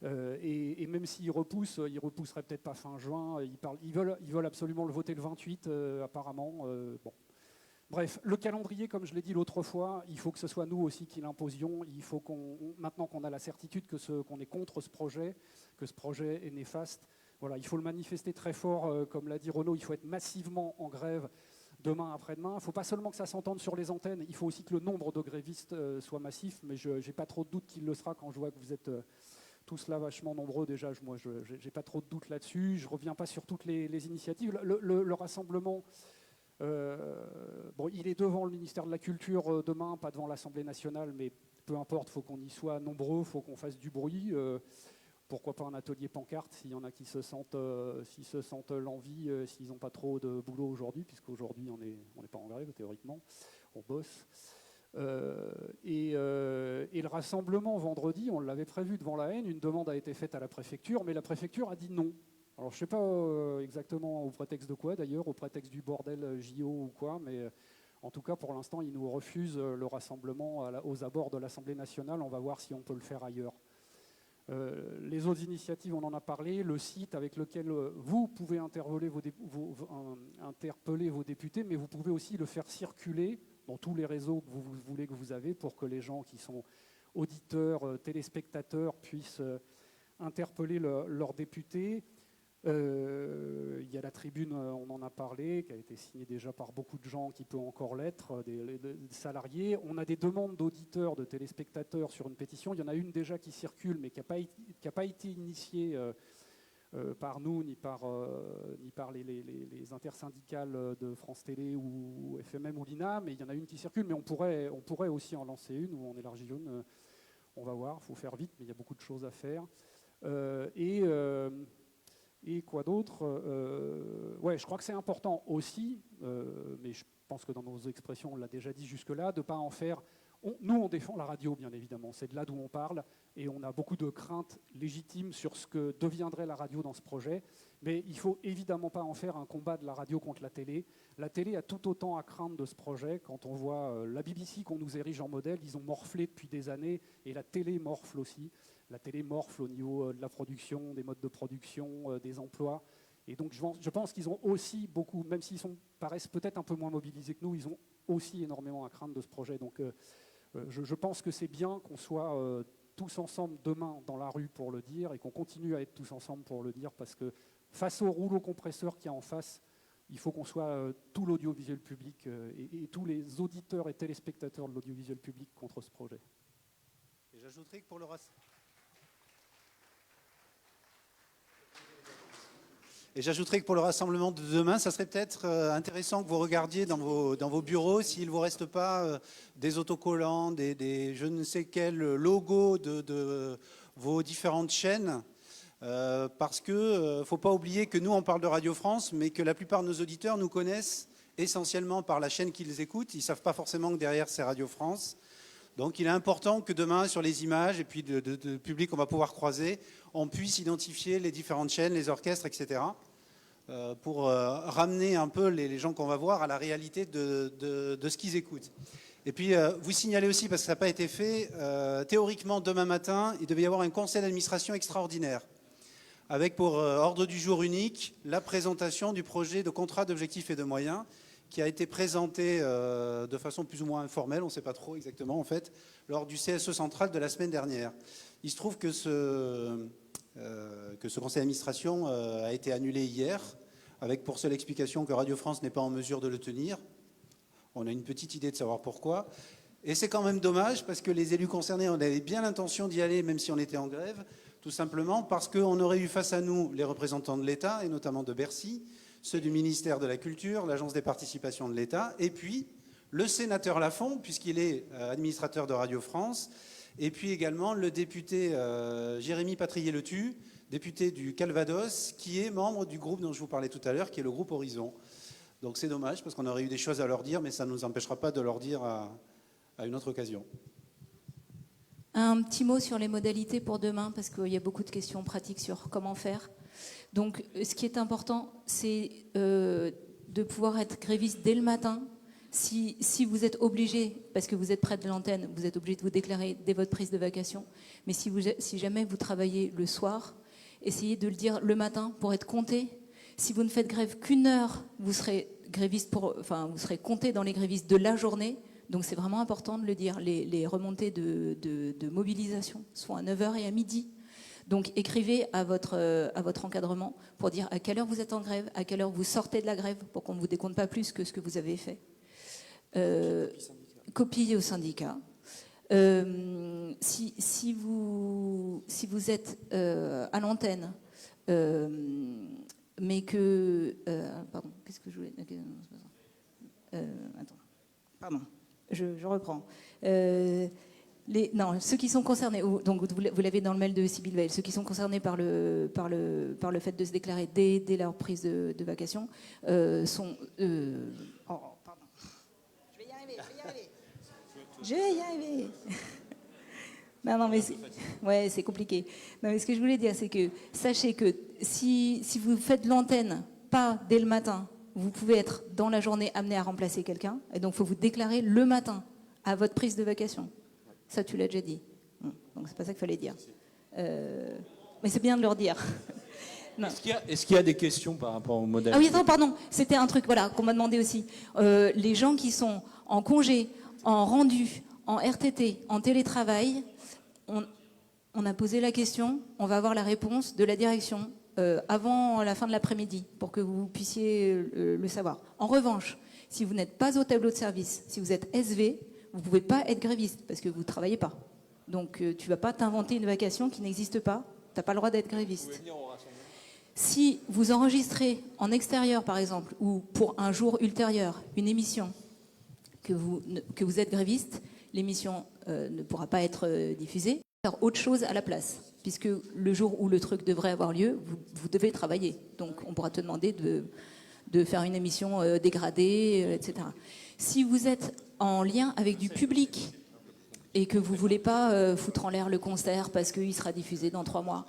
Et même s'ils repoussent, ils repousseraient peut-être pas fin juin, ils veulent absolument le voter le 28, apparemment. Bon. Bref, le calendrier, comme je l'ai dit l'autre fois, il faut que ce soit nous aussi qui l'imposions. Il faut maintenant qu'on a la certitude qu'on est contre ce projet, que ce projet est néfaste, voilà, il faut le manifester très fort, comme l'a dit Renaud, il faut être massivement en grève demain, après-demain. Il ne faut pas seulement que ça s'entende sur les antennes, il faut aussi que le nombre de grévistes soit massif, mais je n'ai pas trop de doute qu'il le sera quand je vois que vous êtes tous là vachement nombreux. Déjà, moi, je n'ai pas trop de doute là-dessus. Je ne reviens pas sur toutes les initiatives. Le rassemblement... bon, il est devant le ministère de la Culture demain, pas devant l'Assemblée nationale, mais peu importe, il faut qu'on y soit nombreux, il faut qu'on fasse du bruit. Pourquoi pas un atelier pancarte s'il y en a qui se sentent l'envie, s'ils n'ont pas trop de boulot aujourd'hui, puisqu'aujourd'hui on n'est pas en grève théoriquement, on bosse. Et le rassemblement vendredi, on l'avait prévu devant la haine, une demande a été faite à la préfecture, mais la préfecture a dit non. Alors je ne sais pas exactement au prétexte de quoi d'ailleurs, au prétexte du bordel JO ou quoi, mais en tout cas pour l'instant ils nous refusent le rassemblement aux abords de l'Assemblée nationale. On va voir si on peut le faire ailleurs. Les autres initiatives, on en a parlé, le site avec lequel vous pouvez interpeller vos députés, mais vous pouvez aussi le faire circuler dans tous les réseaux que vous voulez que vous avez pour que les gens qui sont auditeurs, téléspectateurs puissent interpeller leurs députés. Il y a la tribune, on en a parlé, qui a été signée déjà par beaucoup de gens, qui peut encore l'être, des salariés. On a des demandes d'auditeurs, de téléspectateurs sur une pétition. Il y en a une déjà qui circule, mais qui n'a pas été initiée par nous, ni par les intersyndicales de France Télé ou FMM ou l'INA, mais il y en a une qui circule, mais on pourrait aussi en lancer une, ou en élargir une. On va voir, il faut faire vite, mais il y a beaucoup de choses à faire. Et quoi d'autre? Ouais, je crois que c'est important aussi, mais je pense que dans nos expressions, on l'a déjà dit jusque-là, de ne pas en faire... Nous, on défend la radio, bien évidemment, c'est de là d'où on parle, et on a beaucoup de craintes légitimes sur ce que deviendrait la radio dans ce projet, mais il ne faut évidemment pas en faire un combat de la radio contre la télé. La télé a tout autant à craindre de ce projet. Quand on voit la BBC qu'on nous érige en modèle, ils ont morflé depuis des années, et la télé morfle aussi. La télé morfle au niveau de la production, des modes de production, des emplois. Et donc je pense qu'ils ont aussi beaucoup, même s'ils paraissent peut-être un peu moins mobilisés que nous, ils ont aussi énormément à craindre de ce projet. Donc je pense que c'est bien qu'on soit tous ensemble demain dans la rue pour le dire et qu'on continue à être tous ensemble pour le dire, parce que face au rouleau compresseur qu'il y a en face, il faut qu'on soit tout l'audiovisuel public et tous les auditeurs et téléspectateurs de l'audiovisuel public contre ce projet. Et j'ajouterai que pour le rassemblement de demain, ça serait peut-être intéressant que vous regardiez dans vos bureaux s'il ne vous reste pas des autocollants, des je ne sais quels logos de vos différentes chaînes. Parce que faut pas oublier que nous, on parle de Radio France, mais que la plupart de nos auditeurs nous connaissent essentiellement par la chaîne qu'ils écoutent. Ils ne savent pas forcément que derrière, c'est Radio France. Donc il est important que demain, sur les images et puis de public qu'on va pouvoir croiser, on puisse identifier les différentes chaînes, les orchestres, etc. Pour ramener un peu les gens qu'on va voir à la réalité de ce qu'ils écoutent. Et puis vous signalez aussi, parce que ça n'a pas été fait, théoriquement demain matin, il devait y avoir un conseil d'administration extraordinaire, avec pour ordre du jour unique la présentation du projet de contrat d'objectifs et de moyens, qui a été présenté de façon plus ou moins informelle, on ne sait pas trop exactement en fait, lors du CSE central de la semaine dernière. Il se trouve que ce conseil d'administration a été annulé hier, avec pour seule explication que Radio France n'est pas en mesure de le tenir. On a une petite idée de savoir pourquoi. Et c'est quand même dommage, parce que les élus concernés, on avait bien l'intention d'y aller, même si on était en grève, tout simplement parce qu'on aurait eu face à nous les représentants de l'État, et notamment de Bercy, ceux du ministère de la Culture, l'Agence des participations de l'État, et puis le sénateur Lafont, puisqu'il est administrateur de Radio France, et puis également le député Jérémy Patrier-Letu, député du Calvados, qui est membre du groupe dont je vous parlais tout à l'heure, qui est le groupe Horizon. Donc c'est dommage, parce qu'on aurait eu des choses à leur dire, mais ça ne nous empêchera pas de leur dire à une autre occasion. Un petit mot sur les modalités pour demain, parce qu'il y a beaucoup de questions pratiques sur comment faire. Donc, ce qui est important, c'est de pouvoir être gréviste dès le matin. Si vous êtes obligé, parce que vous êtes près de l'antenne, vous êtes obligé de vous déclarer dès votre prise de vacation. Mais si jamais vous travaillez le soir, essayez de le dire le matin pour être compté. Si vous ne faites grève qu'une heure, vous serez gréviste vous serez compté dans les grévistes de la journée. Donc c'est vraiment important de le dire. Les remontées de mobilisation sont à 9h et à midi. Donc écrivez à votre encadrement pour dire à quelle heure vous êtes en grève, à quelle heure vous sortez de la grève, pour qu'on ne vous décompte pas plus que ce que vous avez fait. Copie au syndicat. Si vous êtes à l'antenne, mais que... pardon, qu'est-ce que je voulais... attends, pardon. Je reprends. Ceux qui sont concernés, donc vous l'avez dans le mail de Sybille Veil, ceux qui sont concernés par le fait de se déclarer dès leur prise de vacation sont... pardon. Je vais y arriver. Non, mais c'est compliqué. Non, mais ce que je voulais dire, c'est que sachez que si vous faites l'antenne pas dès le matin, vous pouvez être dans la journée amené à remplacer quelqu'un, et donc il faut vous déclarer le matin à votre prise de vacation. Ça, tu l'as déjà dit. Donc c'est pas ça qu'il fallait dire. Mais c'est bien de leur dire. Est-ce qu'il y a des questions par rapport au modèle? Ah oui, attends, pardon. C'était un truc qu'on m'a demandé aussi. Les gens qui sont en congé, en rendu, en RTT, en télétravail, on a posé la question, on va avoir la réponse de la direction avant la fin de l'après-midi pour que vous puissiez le savoir. En revanche, si vous n'êtes pas au tableau de service, si vous êtes SV, vous ne pouvez pas être gréviste parce que vous ne travaillez pas. Donc tu ne vas pas t'inventer une vacation qui n'existe pas. Tu n'as pas le droit d'être gréviste. Si vous enregistrez en extérieur, par exemple, ou pour un jour ultérieur, une émission que vous êtes gréviste, l'émission ne pourra pas être diffusée. Faire autre chose à la place. puisque le jour où le truc devrait avoir lieu, vous devez travailler. Donc on pourra te demander de faire une émission dégradée, etc. Si vous êtes en lien avec du public et que vous ne voulez pas foutre en l'air le concert parce qu'il sera diffusé dans 3 mois,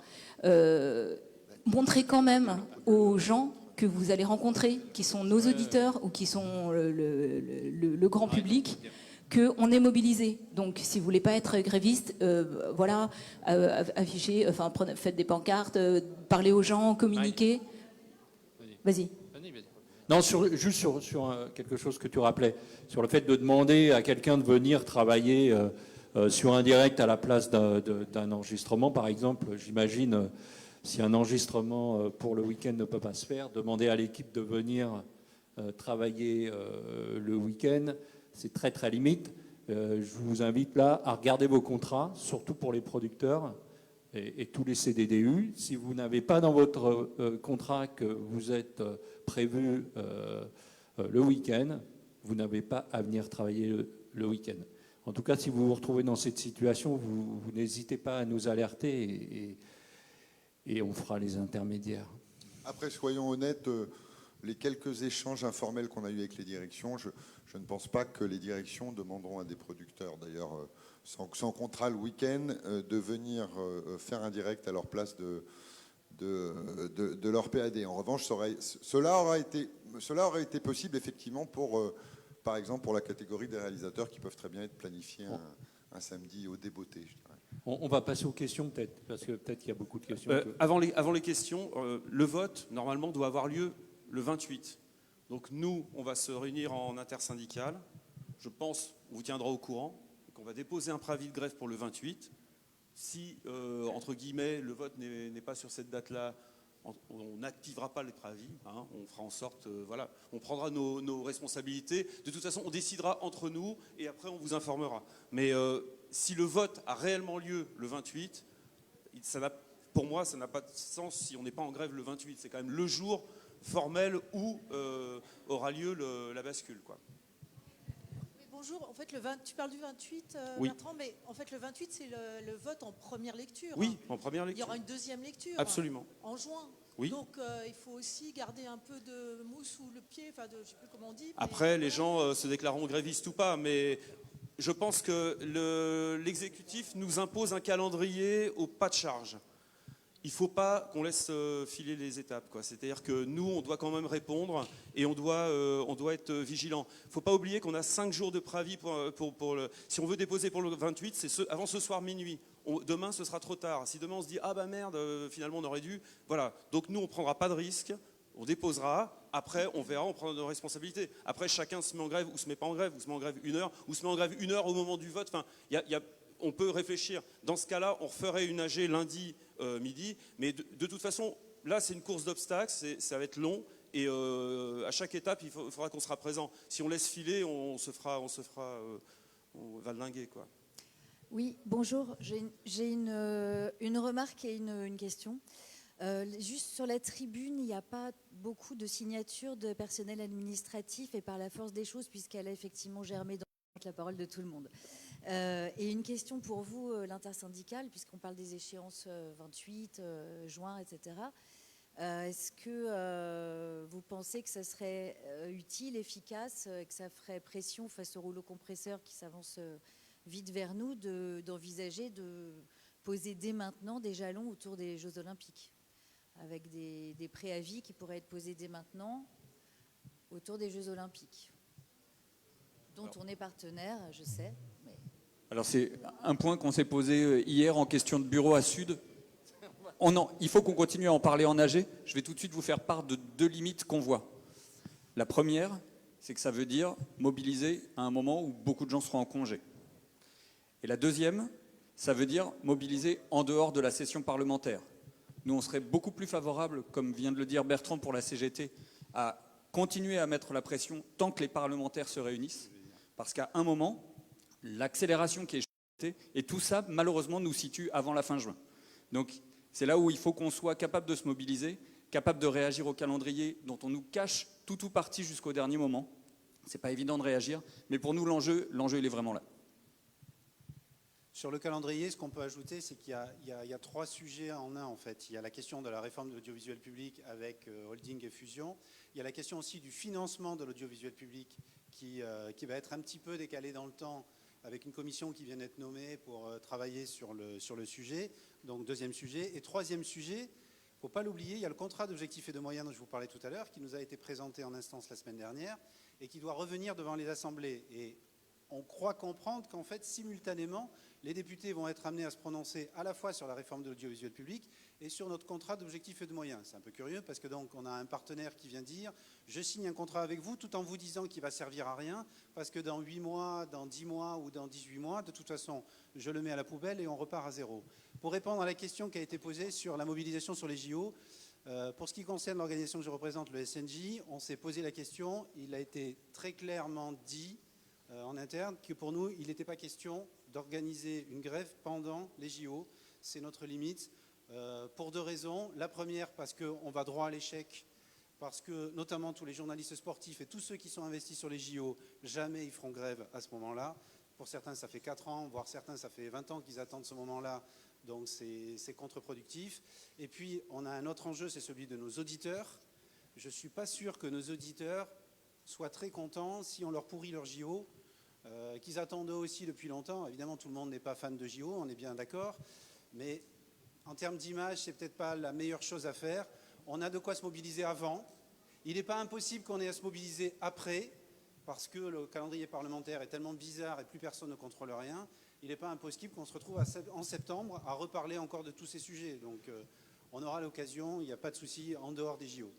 montrez quand même aux gens que vous allez rencontrer, qui sont nos auditeurs ou qui sont le grand public, qu'on est mobilisé. Donc, si vous voulez pas être gréviste, voilà, affichez, enfin, faites des pancartes, parlez aux gens, communiquez. Vas-y. Non, juste sur quelque chose que tu rappelais, sur le fait de demander à quelqu'un de venir travailler sur un direct à la place d'un enregistrement, par exemple, j'imagine, si un enregistrement pour le week-end ne peut pas se faire, demander à l'équipe de venir travailler le week-end, c'est très très limite. Je vous invite là à regarder vos contrats, surtout pour les producteurs et tous les CDDU. Si vous n'avez pas dans votre contrat que vous êtes prévu le week-end, vous n'avez pas à venir travailler le week-end. En tout cas, si vous vous retrouvez dans cette situation, vous n'hésitez pas à nous alerter et on fera les intermédiaires. Après, soyons honnêtes, les quelques échanges informels qu'on a eus avec les directions, je ne pense pas que les directions demanderont à des producteurs, d'ailleurs sans contrat le week-end, de venir faire un direct à leur place de leur PAD. En revanche, cela aurait été possible effectivement pour, par exemple, pour la catégorie des réalisateurs qui peuvent très bien être planifiés un samedi au débeauté, je dirais. On va passer aux questions peut-être, parce que peut-être qu'il y a beaucoup de questions. Avant les questions, le vote, normalement, doit avoir lieu le 28. Donc nous, on va se réunir en intersyndicale. Je pense, on vous tiendra au courant, qu'on va déposer un préavis de grève pour le 28. Si, entre guillemets, le vote n'est pas sur cette date-là, on n'activera pas les préavis. Hein, on fera en sorte, voilà, on prendra nos responsabilités. De toute façon, on décidera entre nous et après, on vous informera. Mais si le vote a réellement lieu le 28, pour moi, ça n'a pas de sens si on n'est pas en grève le 28. C'est quand même le jour formel où aura lieu la bascule, quoi. Bonjour, en fait, tu parles du 28, oui. Bertrand, mais en fait, le 28, c'est le vote en première lecture. Oui, en première lecture. Il y aura une deuxième lecture. Absolument. En juin. Oui. Donc, il faut aussi garder un peu de mousse sous le pied, enfin, je ne sais plus comment on dit. Après, les gens se déclareront grévistes ou pas, mais je pense que l'exécutif nous impose un calendrier au pas de charge. Il ne faut pas qu'on laisse filer les étapes, quoi. C'est-à-dire que nous, on doit quand même répondre et on doit être vigilant. Il ne faut pas oublier qu'on a 5 jours de préavis si on veut déposer pour le 28, c'est avant ce soir minuit. Demain, ce sera trop tard. Si demain, on se dit « Ah bah merde, finalement, on aurait dû… » Voilà. Donc nous, on ne prendra pas de risque. On déposera. Après, on verra, on prendra nos responsabilités. Après, chacun se met en grève ou se met pas en grève, ou se met en grève 1 heure, ou se met en grève 1 heure au moment du vote. Enfin, on peut réfléchir. Dans ce cas-là, on referait une AG lundi midi. Mais de toute façon, là, c'est une course d'obstacles. Ça va être long. Et à chaque étape, il faudra qu'on sera présent. Si on laisse filer, on va valdinguer, quoi. Oui, bonjour. J'ai une remarque et une question. Juste sur la tribune, il n'y a pas beaucoup de signatures de personnel administratif et par la force des choses, puisqu'elle a effectivement germé dans la parole de tout le monde. Et une question pour vous, l'intersyndicale, puisqu'on parle des échéances 28, juin, etc. Est-ce que vous pensez que ça serait utile, efficace, que ça ferait pression face au rouleau compresseur qui s'avance vite vers nous, d'envisager de poser dès maintenant des jalons autour des Jeux Olympiques, avec des préavis qui pourraient être posés dès maintenant autour des Jeux Olympiques, dont on est partenaire, je sais. Mais... Alors c'est un point qu'on s'est posé hier en question de bureau à Sud. Il faut qu'on continue à en parler en AG. Je vais tout de suite vous faire part de 2 limites qu'on voit. La première, c'est que ça veut dire mobiliser à un moment où beaucoup de gens seront en congé. Et la deuxième, ça veut dire mobiliser en dehors de la session parlementaire. Nous, on serait beaucoup plus favorable, comme vient de le dire Bertrand pour la CGT, à continuer à mettre la pression tant que les parlementaires se réunissent, parce qu'à un moment, l'accélération qui est chutée, et tout ça, malheureusement, nous situe avant la fin juin. Donc, c'est là où il faut qu'on soit capable de se mobiliser, capable de réagir au calendrier dont on nous cache tout ou partie jusqu'au dernier moment. C'est pas évident de réagir, mais pour nous, l'enjeu, il est vraiment là. Sur le calendrier, ce qu'on peut ajouter, c'est qu'il y a 3 sujets en un, en fait. Il y a la question de la réforme de l'audiovisuel public avec holding et fusion. Il y a la question aussi du financement de l'audiovisuel public qui va être un petit peu décalé dans le temps avec une commission qui vient d'être nommée pour travailler sur le sujet. Donc, 2e sujet. Et 3e sujet, il ne faut pas l'oublier, il y a le contrat d'objectifs et de moyens dont je vous parlais tout à l'heure, qui nous a été présenté en instance la semaine dernière et qui doit revenir devant les assemblées. Et on croit comprendre qu'en fait, simultanément, les députés vont être amenés à se prononcer à la fois sur la réforme de l'audiovisuel public et sur notre contrat d'objectifs et de moyens. C'est un peu curieux parce que donc on a un partenaire qui vient dire « je signe un contrat avec vous tout en vous disant qu'il va servir à rien parce que dans 8 mois, dans 10 mois ou dans 18 mois, de toute façon, je le mets à la poubelle et on repart à zéro ». Pour répondre à la question qui a été posée sur la mobilisation sur les JO, pour ce qui concerne l'organisation que je représente, le SNJ, on s'est posé la question, il a été très clairement dit en interne que pour nous, il n'était pas question d'organiser une grève pendant les JO. C'est notre limite pour 2 raisons. La première, parce qu'on va droit à l'échec, parce que notamment tous les journalistes sportifs et tous ceux qui sont investis sur les JO, jamais ils feront grève à ce moment-là. Pour certains, ça fait 4 ans, voire certains, ça fait 20 ans qu'ils attendent ce moment-là. Donc c'est contre-productif. Et puis, on a un autre enjeu, c'est celui de nos auditeurs. Je ne suis pas sûr que nos auditeurs soient très contents si on leur pourrit leur JO, qu'ils attendent eux aussi depuis longtemps. Évidemment, tout le monde n'est pas fan de JO, on est bien d'accord. Mais en termes d'image, c'est peut-être pas la meilleure chose à faire. On a de quoi se mobiliser avant. Il n'est pas impossible qu'on ait à se mobiliser après, parce que le calendrier parlementaire est tellement bizarre et plus personne ne contrôle rien. Il n'est pas impossible qu'on se retrouve en septembre à reparler encore de tous ces sujets. Donc on aura l'occasion, il n'y a pas de souci, en dehors des JO.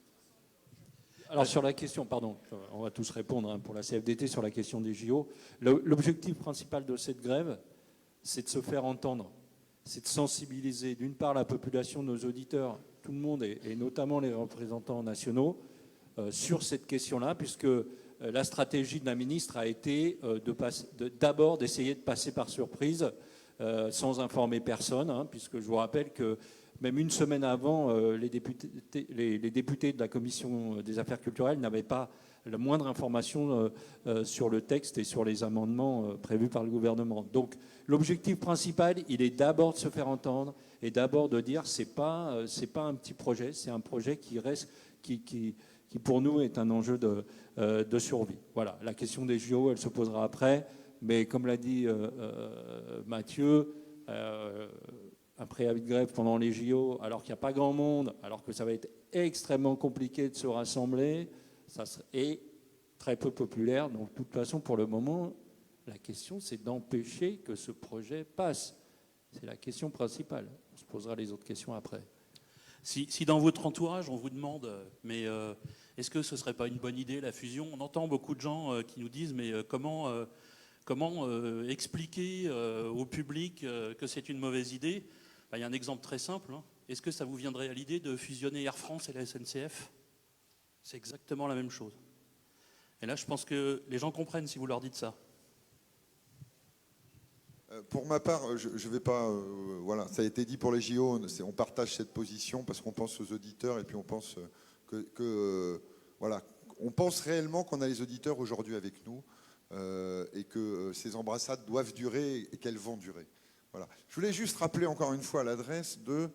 Alors sur la question, pardon, on va tous répondre hein, pour la CFDT sur la question des JO. L'objectif principal de cette grève, c'est de se faire entendre, c'est de sensibiliser d'une part la population, nos auditeurs, tout le monde et notamment les représentants nationaux sur cette question-là, puisque la stratégie de la ministre a été d'abord d'essayer de passer par surprise sans informer personne, hein, puisque je vous rappelle que même une semaine avant, les députés de la Commission des affaires culturelles n'avaient pas la moindre information sur le texte et sur les amendements prévus par le gouvernement. Donc l'objectif principal, il est d'abord de se faire entendre et d'abord de dire c'est pas un petit projet, c'est un projet qui reste, qui pour nous est un enjeu de survie. Voilà, la question des JO, elle se posera après, mais comme l'a dit Mathieu, un préavis de grève pendant les JO, alors qu'il n'y a pas grand monde, alors que ça va être extrêmement compliqué de se rassembler, ça est très peu populaire. Donc, de toute façon, pour le moment, la question, c'est d'empêcher que ce projet passe. C'est la question principale. On se posera les autres questions après. Si dans votre entourage, on vous demande, mais est-ce que ce ne serait pas une bonne idée, la fusion? On entend beaucoup de gens qui nous disent, mais comment expliquer au public que c'est une mauvaise idée? Il y a un exemple très simple. Hein. Est-ce que ça vous viendrait à l'idée de fusionner Air France et la SNCF? C'est exactement la même chose. Et là, je pense que les gens comprennent si vous leur dites ça. Pour ma part, je ne vais pas... voilà, ça a été dit pour les JO, on partage cette position parce qu'on pense aux auditeurs et puis on pense voilà, on pense réellement qu'on a les auditeurs aujourd'hui avec nous et que ces embrassades doivent durer et qu'elles vont durer. Voilà. Je voulais juste rappeler encore une fois l'adresse de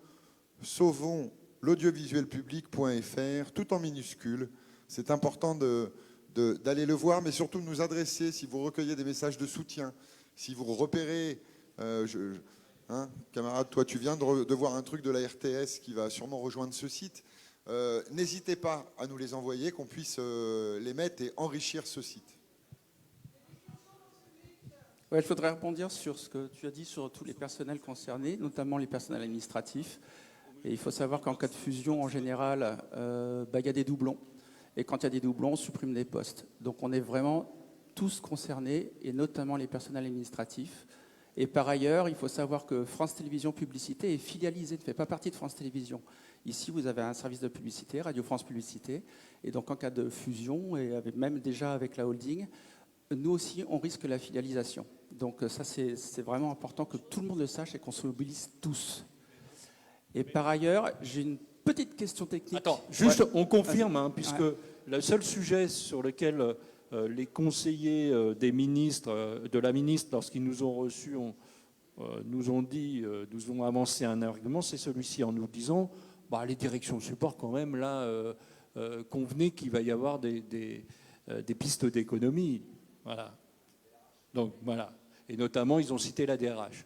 sauvonsl'audiovisuelpublic.fr, tout en minuscule. C'est important d'aller le voir, mais surtout de nous adresser, si vous recueillez des messages de soutien, si vous repérez, camarade, toi tu viens de voir un truc de la RTS qui va sûrement rejoindre ce site, n'hésitez pas à nous les envoyer, qu'on puisse les mettre et enrichir ce site. Ouais, je voudrais rebondir sur ce que tu as dit sur tous les personnels concernés, notamment les personnels administratifs. Et il faut savoir qu'en cas de fusion, en général, il y a des doublons. Et quand il y a des doublons, on supprime des postes. Donc on est vraiment tous concernés, et notamment les personnels administratifs. Et par ailleurs, il faut savoir que France Télévisions Publicité est filialisée, ne fait pas partie de France Télévisions. Ici, vous avez un service de publicité, Radio France Publicité. Et donc en cas de fusion, et même déjà avec la holding, nous aussi, on risque la filialisation. Donc ça, c'est vraiment important que tout le monde le sache et qu'on se mobilise tous. Et par ailleurs, j'ai une petite question technique. Attends, juste, on confirme, hein, puisque le seul sujet sur lequel les conseillers des ministres, de la ministre, lorsqu'ils nous ont reçus, nous ont avancé un argument, c'est celui-ci, en nous disant les directions de support, quand même, là, convenez qu'il va y avoir des pistes d'économie. Voilà. Donc, voilà. Et notamment, ils ont cité la DRH.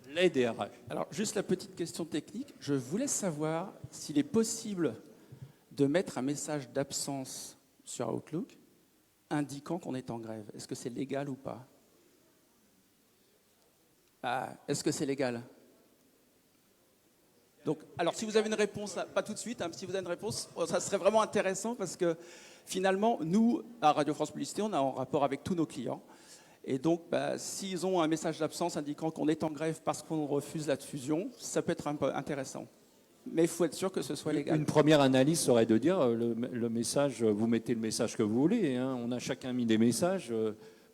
Les DRH. Alors, juste la petite question technique. Je voulais savoir s'il est possible de mettre un message d'absence sur Outlook indiquant qu'on est en grève. Est-ce que c'est légal ou pas? Est-ce que c'est légal? Donc, alors, si vous avez une réponse, pas tout de suite, si vous avez une réponse, ça serait vraiment intéressant parce que finalement, nous, à Radio France Publicité, on est en rapport avec tous nos clients. Et donc, s'ils ont un message d'absence indiquant qu'on est en grève parce qu'on refuse la fusion, ça peut être un peu intéressant. Mais il faut être sûr que ce soit légal. Une première analyse serait de dire le message, vous mettez le message que vous voulez. Hein. On a chacun mis des messages.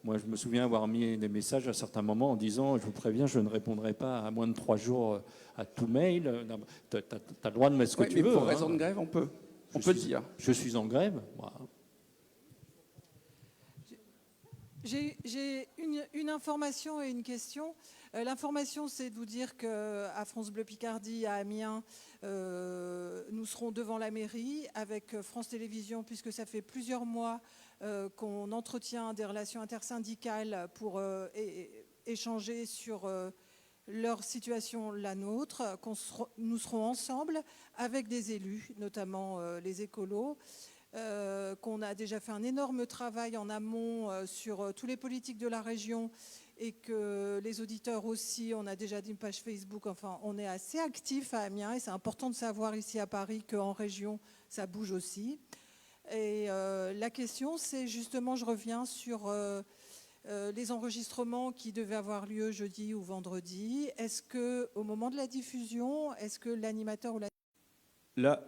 Moi, je me souviens avoir mis des messages à certains moments en disant, je vous préviens, je ne répondrai pas à moins de 3 jours à tout mail. Tu as le droit de mettre ce que tu veux. Pour raison de grève, on peut le dire. Je suis en grève. Voilà. J'ai une information et une question. L'information, c'est de vous dire qu'à France Bleu Picardie, à Amiens, nous serons devant la mairie avec France Télévisions, puisque ça fait plusieurs mois qu'on entretient des relations intersyndicales pour échanger sur leur situation, la nôtre. Nous serons ensemble avec des élus, notamment les écolos. Qu'on a déjà fait un énorme travail en amont sur tous les politiques de la région et que les auditeurs aussi, on a déjà une page Facebook, enfin on est assez actifs à Amiens et c'est important de savoir ici à Paris qu'en région ça bouge aussi. Et la question c'est justement, je reviens sur les enregistrements qui devaient avoir lieu jeudi ou vendredi. Est-ce qu'au moment de la diffusion, est-ce que l'animateur ou la... Là,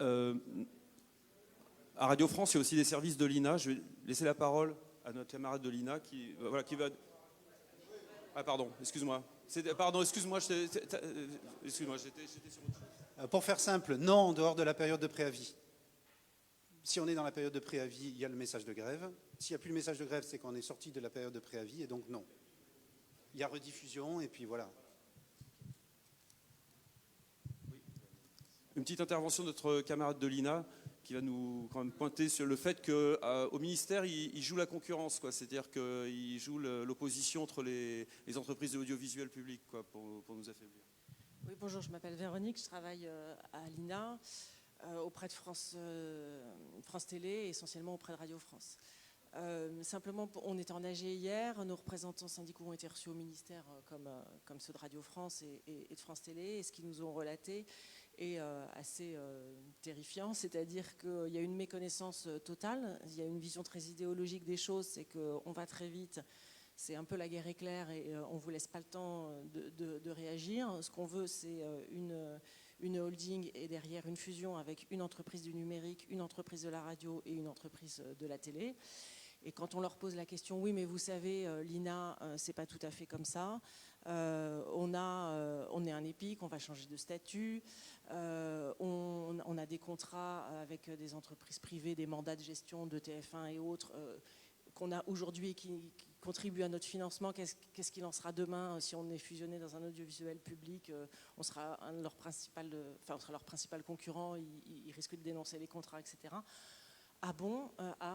à Radio France, il y a aussi des services de l'INA. Je vais laisser la parole à notre camarade de l'INA qui va... Ah pardon, excuse-moi. Pardon, excuse-moi, excuse-moi, j'étais sur autre chose. Pour faire simple, non en dehors de la période de préavis. Si on est dans la période de préavis, il y a le message de grève. S'il n'y a plus le message de grève, c'est qu'on est sorti de la période de préavis et donc non. Il y a rediffusion et puis voilà. Une petite intervention de notre camarade de l'INA qui va nous quand même pointer sur le fait qu'au ministère, il joue la concurrence, quoi. C'est-à-dire qu'il joue l'opposition entre les entreprises de l'audiovisuel public, quoi, pour nous affaiblir. Oui, bonjour, je m'appelle Véronique, je travaille à l'INA, auprès de France Télé, essentiellement auprès de Radio France. Simplement, on était en AG hier, nos représentants syndicaux ont été reçus au ministère comme ceux de Radio France et de France Télé, et ce qu'ils nous ont relaté est assez terrifiant, c'est-à-dire qu'il y a une méconnaissance totale, il y a une vision très idéologique des choses, c'est qu'on va très vite, c'est un peu la guerre éclair et on ne vous laisse pas le temps de réagir. Ce qu'on veut, c'est une holding et derrière une fusion avec une entreprise du numérique, une entreprise de la radio et une entreprise de la télé. Et quand on leur pose la question, oui, mais vous savez, l'INA, c'est pas tout à fait comme ça. On est un EPIC, on va changer de statut. On a des contrats avec des entreprises privées, des mandats de gestion de TF1 et autres qu'on a aujourd'hui et qui contribuent à notre financement. Qu'est-ce qu'il en sera demain si on est fusionné dans un audiovisuel public? On sera leur principal concurrent, ils risquent de dénoncer les contrats, etc. Ah bon,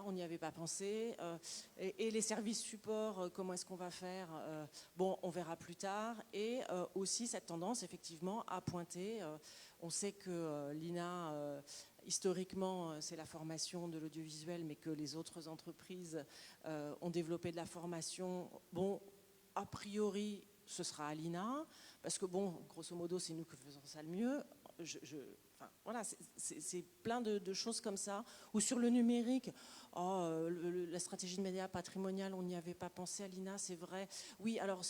on n'y avait pas pensé. Et les services supports, comment est-ce qu'on va faire? Bon, on verra plus tard. Et aussi cette tendance, effectivement, à pointer. On sait que l'INA, historiquement, c'est la formation de l'audiovisuel, mais que les autres entreprises ont développé de la formation. Bon, a priori, ce sera à l'INA, parce que, bon, grosso modo, c'est nous qui faisons ça le mieux. Enfin, voilà, c'est plein de choses comme ça. Ou sur le numérique, la stratégie de médias patrimoniale, on n'y avait pas pensé à l'INA, c'est vrai. Oui, alors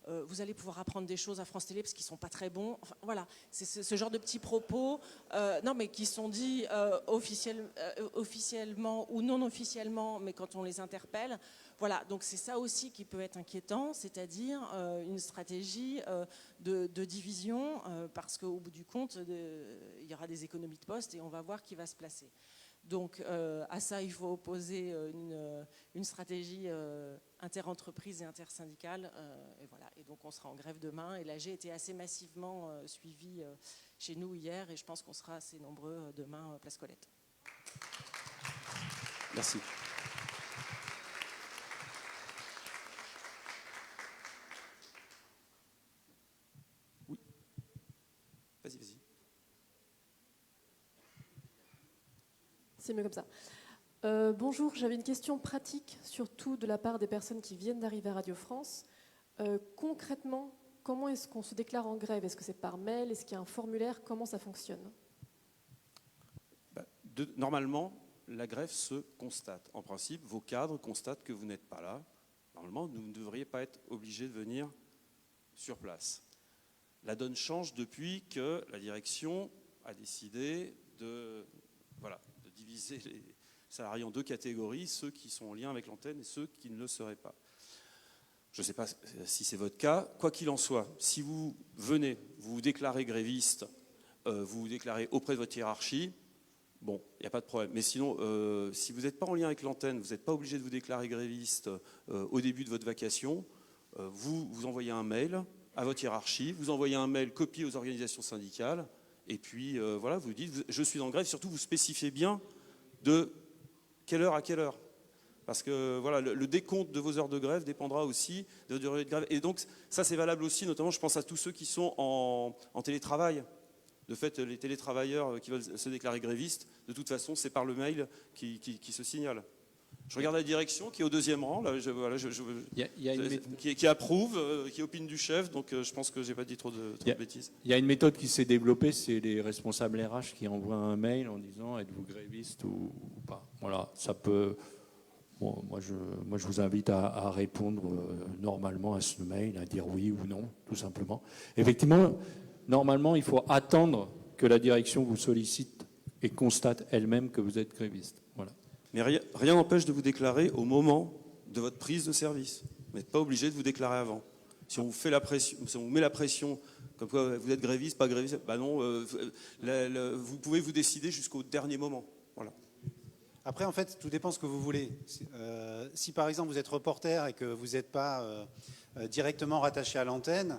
vous allez pouvoir apprendre des choses à France Télé parce qu'ils sont pas très bons. Enfin, voilà, c'est ce genre de petits propos, non, mais qui sont dits officiellement ou non officiellement, mais quand on les interpelle. Voilà, donc c'est ça aussi qui peut être inquiétant, c'est-à-dire une stratégie de division, parce qu'au bout du compte, il y aura des économies de poste et on va voir qui va se placer. Donc à ça, il faut opposer une stratégie interentreprise et intersyndicale. Et voilà. Et donc on sera en grève demain. Et l'AG était assez massivement suivi chez nous hier. Et je pense qu'on sera assez nombreux demain, place Colette. Merci. Oui. Vas-y. C'est mieux comme ça. Bonjour, j'avais une question pratique, surtout de la part des personnes qui viennent d'arriver à Radio France. Concrètement, comment est-ce qu'on se déclare en grève? Est-ce que c'est par mail? Est-ce qu'il y a un formulaire? Comment ça fonctionne? Normalement, la grève se constate. En principe, vos cadres constatent que vous n'êtes pas là. Normalement, vous ne devriez pas être obligé de venir sur place. La donne change depuis que la direction a décidé de diviser les salariés en deux catégories, ceux qui sont en lien avec l'antenne et ceux qui ne le seraient pas. Je ne sais pas si c'est votre cas. Quoi qu'il en soit, si vous venez, vous vous déclarez gréviste, vous vous déclarez auprès de votre hiérarchie, bon, il n'y a pas de problème. Mais sinon, si vous n'êtes pas en lien avec l'antenne, vous n'êtes pas obligé de vous déclarer gréviste au début de votre vacation, vous envoyez un mail à votre hiérarchie, vous envoyez un mail copié aux organisations syndicales, et puis voilà, vous dites, je suis en grève, surtout vous spécifiez bien de quelle heure à quelle heure. Parce que voilà, le décompte de vos heures de grève dépendra aussi de la durée de grève. Et donc ça c'est valable aussi, notamment je pense à tous ceux qui sont en télétravail. De fait, les télétravailleurs qui veulent se déclarer grévistes, de toute façon, c'est par le mail qui se signale. Je regarde la direction qui est au deuxième rang, là, qui approuve, qui opine du chef, donc je pense que je n'ai pas dit trop de bêtises. Il y a une méthode qui s'est développée, c'est les responsables RH qui envoient un mail en disant « Êtes-vous gréviste ou pas ?» Voilà, ça peut... Bon, moi, je vous invite à répondre normalement à ce mail, à dire oui ou non, tout simplement. Effectivement, normalement, il faut attendre que la direction vous sollicite et constate elle-même que vous êtes gréviste. Voilà. Mais rien n'empêche de vous déclarer au moment de votre prise de service. Vous n'êtes pas obligé de vous déclarer avant. Si on vous fait la pression, si on vous met la pression, comme quoi vous êtes gréviste, pas gréviste, bah non, vous pouvez vous décider jusqu'au dernier moment. Voilà. Après, en fait, tout dépend ce que vous voulez. Si par exemple vous êtes reporter et que vous n'êtes pas directement rattaché à l'antenne,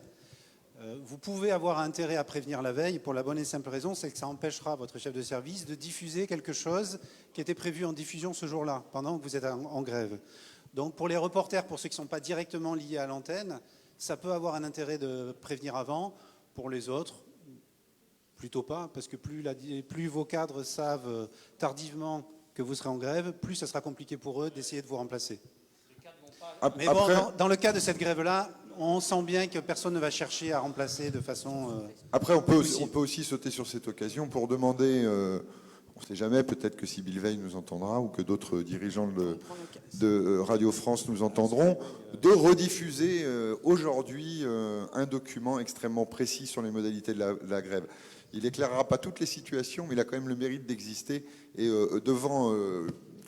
vous pouvez avoir intérêt à prévenir la veille pour la bonne et simple raison, c'est que ça empêchera votre chef de service de diffuser quelque chose qui était prévu en diffusion ce jour-là, pendant que vous êtes en grève. Donc pour les reporters, pour ceux qui ne sont pas directement liés à l'antenne, ça peut avoir un intérêt de prévenir avant. Pour les autres, plutôt pas, parce que plus vos cadres savent tardivement que vous serez en grève, plus ça sera compliqué pour eux d'essayer de vous remplacer. Mais bon, dans le cas de cette grève-là, on sent bien que personne ne va chercher à remplacer de façon... Après, on peut aussi sauter sur cette occasion pour demander, on ne sait jamais, peut-être que Sybille Veil nous entendra ou que d'autres dirigeants de Radio France nous entendront, de rediffuser aujourd'hui un document extrêmement précis sur les modalités de la grève. Il n'éclairera pas toutes les situations, mais il a quand même le mérite d'exister. Et devant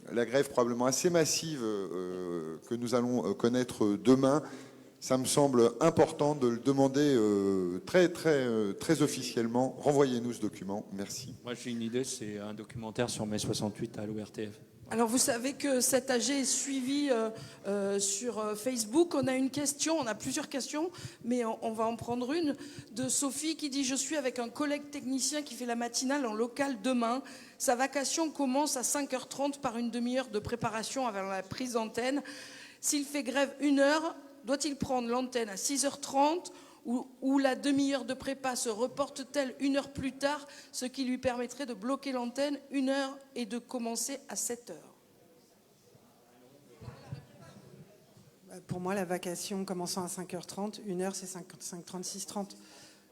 la grève probablement assez massive que nous allons connaître demain, ça me semble important de le demander très officiellement. Renvoyez-nous ce document. Merci. Moi, j'ai une idée, c'est un documentaire sur mai 68 à l'ORTF. Alors, vous savez que cet AG est suivi sur Facebook. On a une question, on a plusieurs questions, mais on va en prendre une de Sophie qui dit « Je suis avec un collègue technicien qui fait la matinale en local demain. Sa vacation commence à 5h30 par une demi-heure de préparation avant la prise d'antenne. S'il fait grève 1 heure, doit-il prendre l'antenne à 6h30 ou la demi-heure de prépa se reporte-t-elle 1 heure plus tard, ce qui lui permettrait de bloquer l'antenne 1 heure et de commencer à 7h ?» Pour moi, la vacation commençant à 5h30, 1 heure c'est 5h30, 6h30.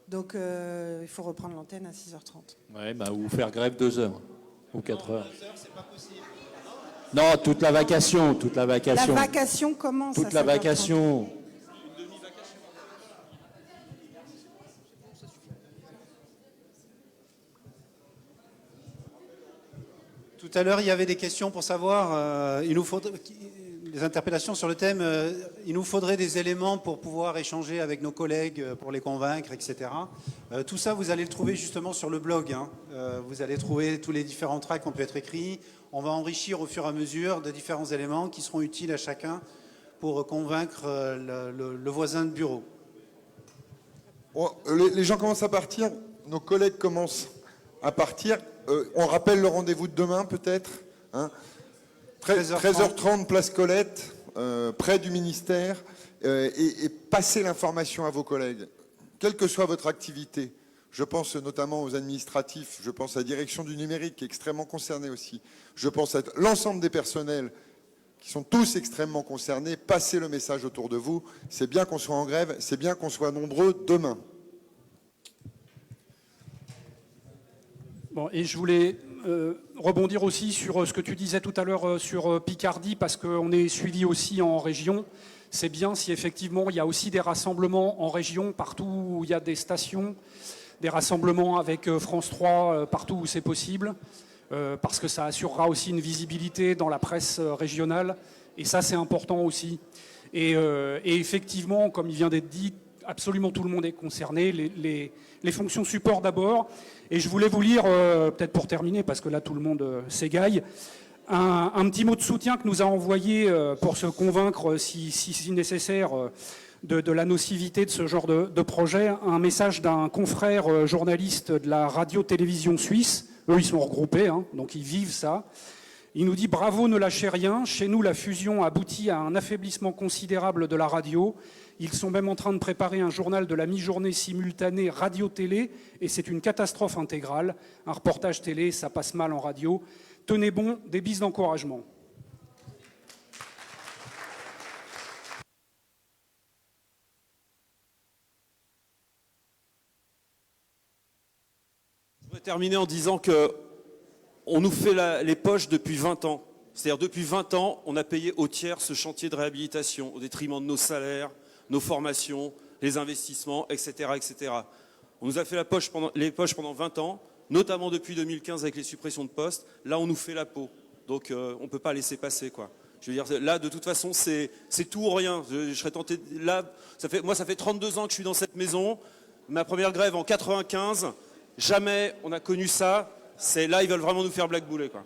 Donc il faut reprendre l'antenne à 6h30. Ouais, ou faire grève 2 heures ou 4 heures. 2 heures, c'est pas possible. Non, toute la vacation. La vacation commence toute à 5h30. Toute la vacation. Tout à l'heure, il y avait des questions pour savoir, des interpellations sur le thème, il nous faudrait des éléments pour pouvoir échanger avec nos collègues, pour les convaincre, etc. Tout ça, vous allez le trouver justement sur le blog. Vous allez trouver tous les différents tracts qui ont pu être écrits. on va enrichir au fur et à mesure de différents éléments qui seront utiles à chacun pour convaincre le voisin de bureau. Les gens commencent à partir, nos collègues commencent à partir. On rappelle le rendez-vous de demain peut-être, hein, 13h30, place Colette, près du ministère, et passez l'information à vos collègues, quelle que soit votre activité. Je pense notamment aux administratifs, je pense à la direction du numérique qui est extrêmement concernée aussi. Je pense à l'ensemble des personnels qui sont tous extrêmement concernés. Passez le message autour de vous. C'est bien qu'on soit en grève, c'est bien qu'on soit nombreux demain. Bon, et je voulais rebondir aussi sur ce que tu disais tout à l'heure sur Picardie, parce qu'on est suivi aussi en région. C'est bien si effectivement il y a aussi des rassemblements en région, partout où il y a des stations, des rassemblements avec France 3, partout où c'est possible, parce que ça assurera aussi une visibilité dans la presse régionale, et ça c'est important aussi. Et effectivement, comme il vient d'être dit, absolument tout le monde est concerné, les fonctions support d'abord. Et je voulais vous lire, peut-être pour terminer, parce que là tout le monde s'égaille, un petit mot de soutien que nous a envoyé pour se convaincre, si nécessaire, de la nocivité de ce genre de projet, un message d'un confrère journaliste de la radio-télévision suisse. Eux, ils sont regroupés, hein, donc ils vivent ça. Il nous dit « Bravo, ne lâchez rien. Chez nous, la fusion aboutit à un affaiblissement considérable de la radio. Ils sont même en train de préparer un journal de la mi-journée simultanée radio-télé et c'est une catastrophe intégrale. Un reportage télé, ça passe mal en radio. Tenez bon, des bises d'encouragement. » Je voudrais terminer en disant que on nous fait les poches depuis 20 ans. C'est-à-dire depuis 20 ans, on a payé au tiers ce chantier de réhabilitation, au détriment de nos salaires, nos formations, les investissements, etc. etc. On nous a fait les poches pendant 20 ans, notamment depuis 2015 avec les suppressions de postes. Là, on nous fait la peau. Donc, on ne peut pas laisser passer, quoi. Je veux dire, là, de toute façon, c'est tout ou rien. Je serais tenté... Là, ça fait 32 ans que je suis dans cette maison. Ma première grève en 95, jamais on a connu ça. Là, ils veulent vraiment nous faire blackbouler, quoi.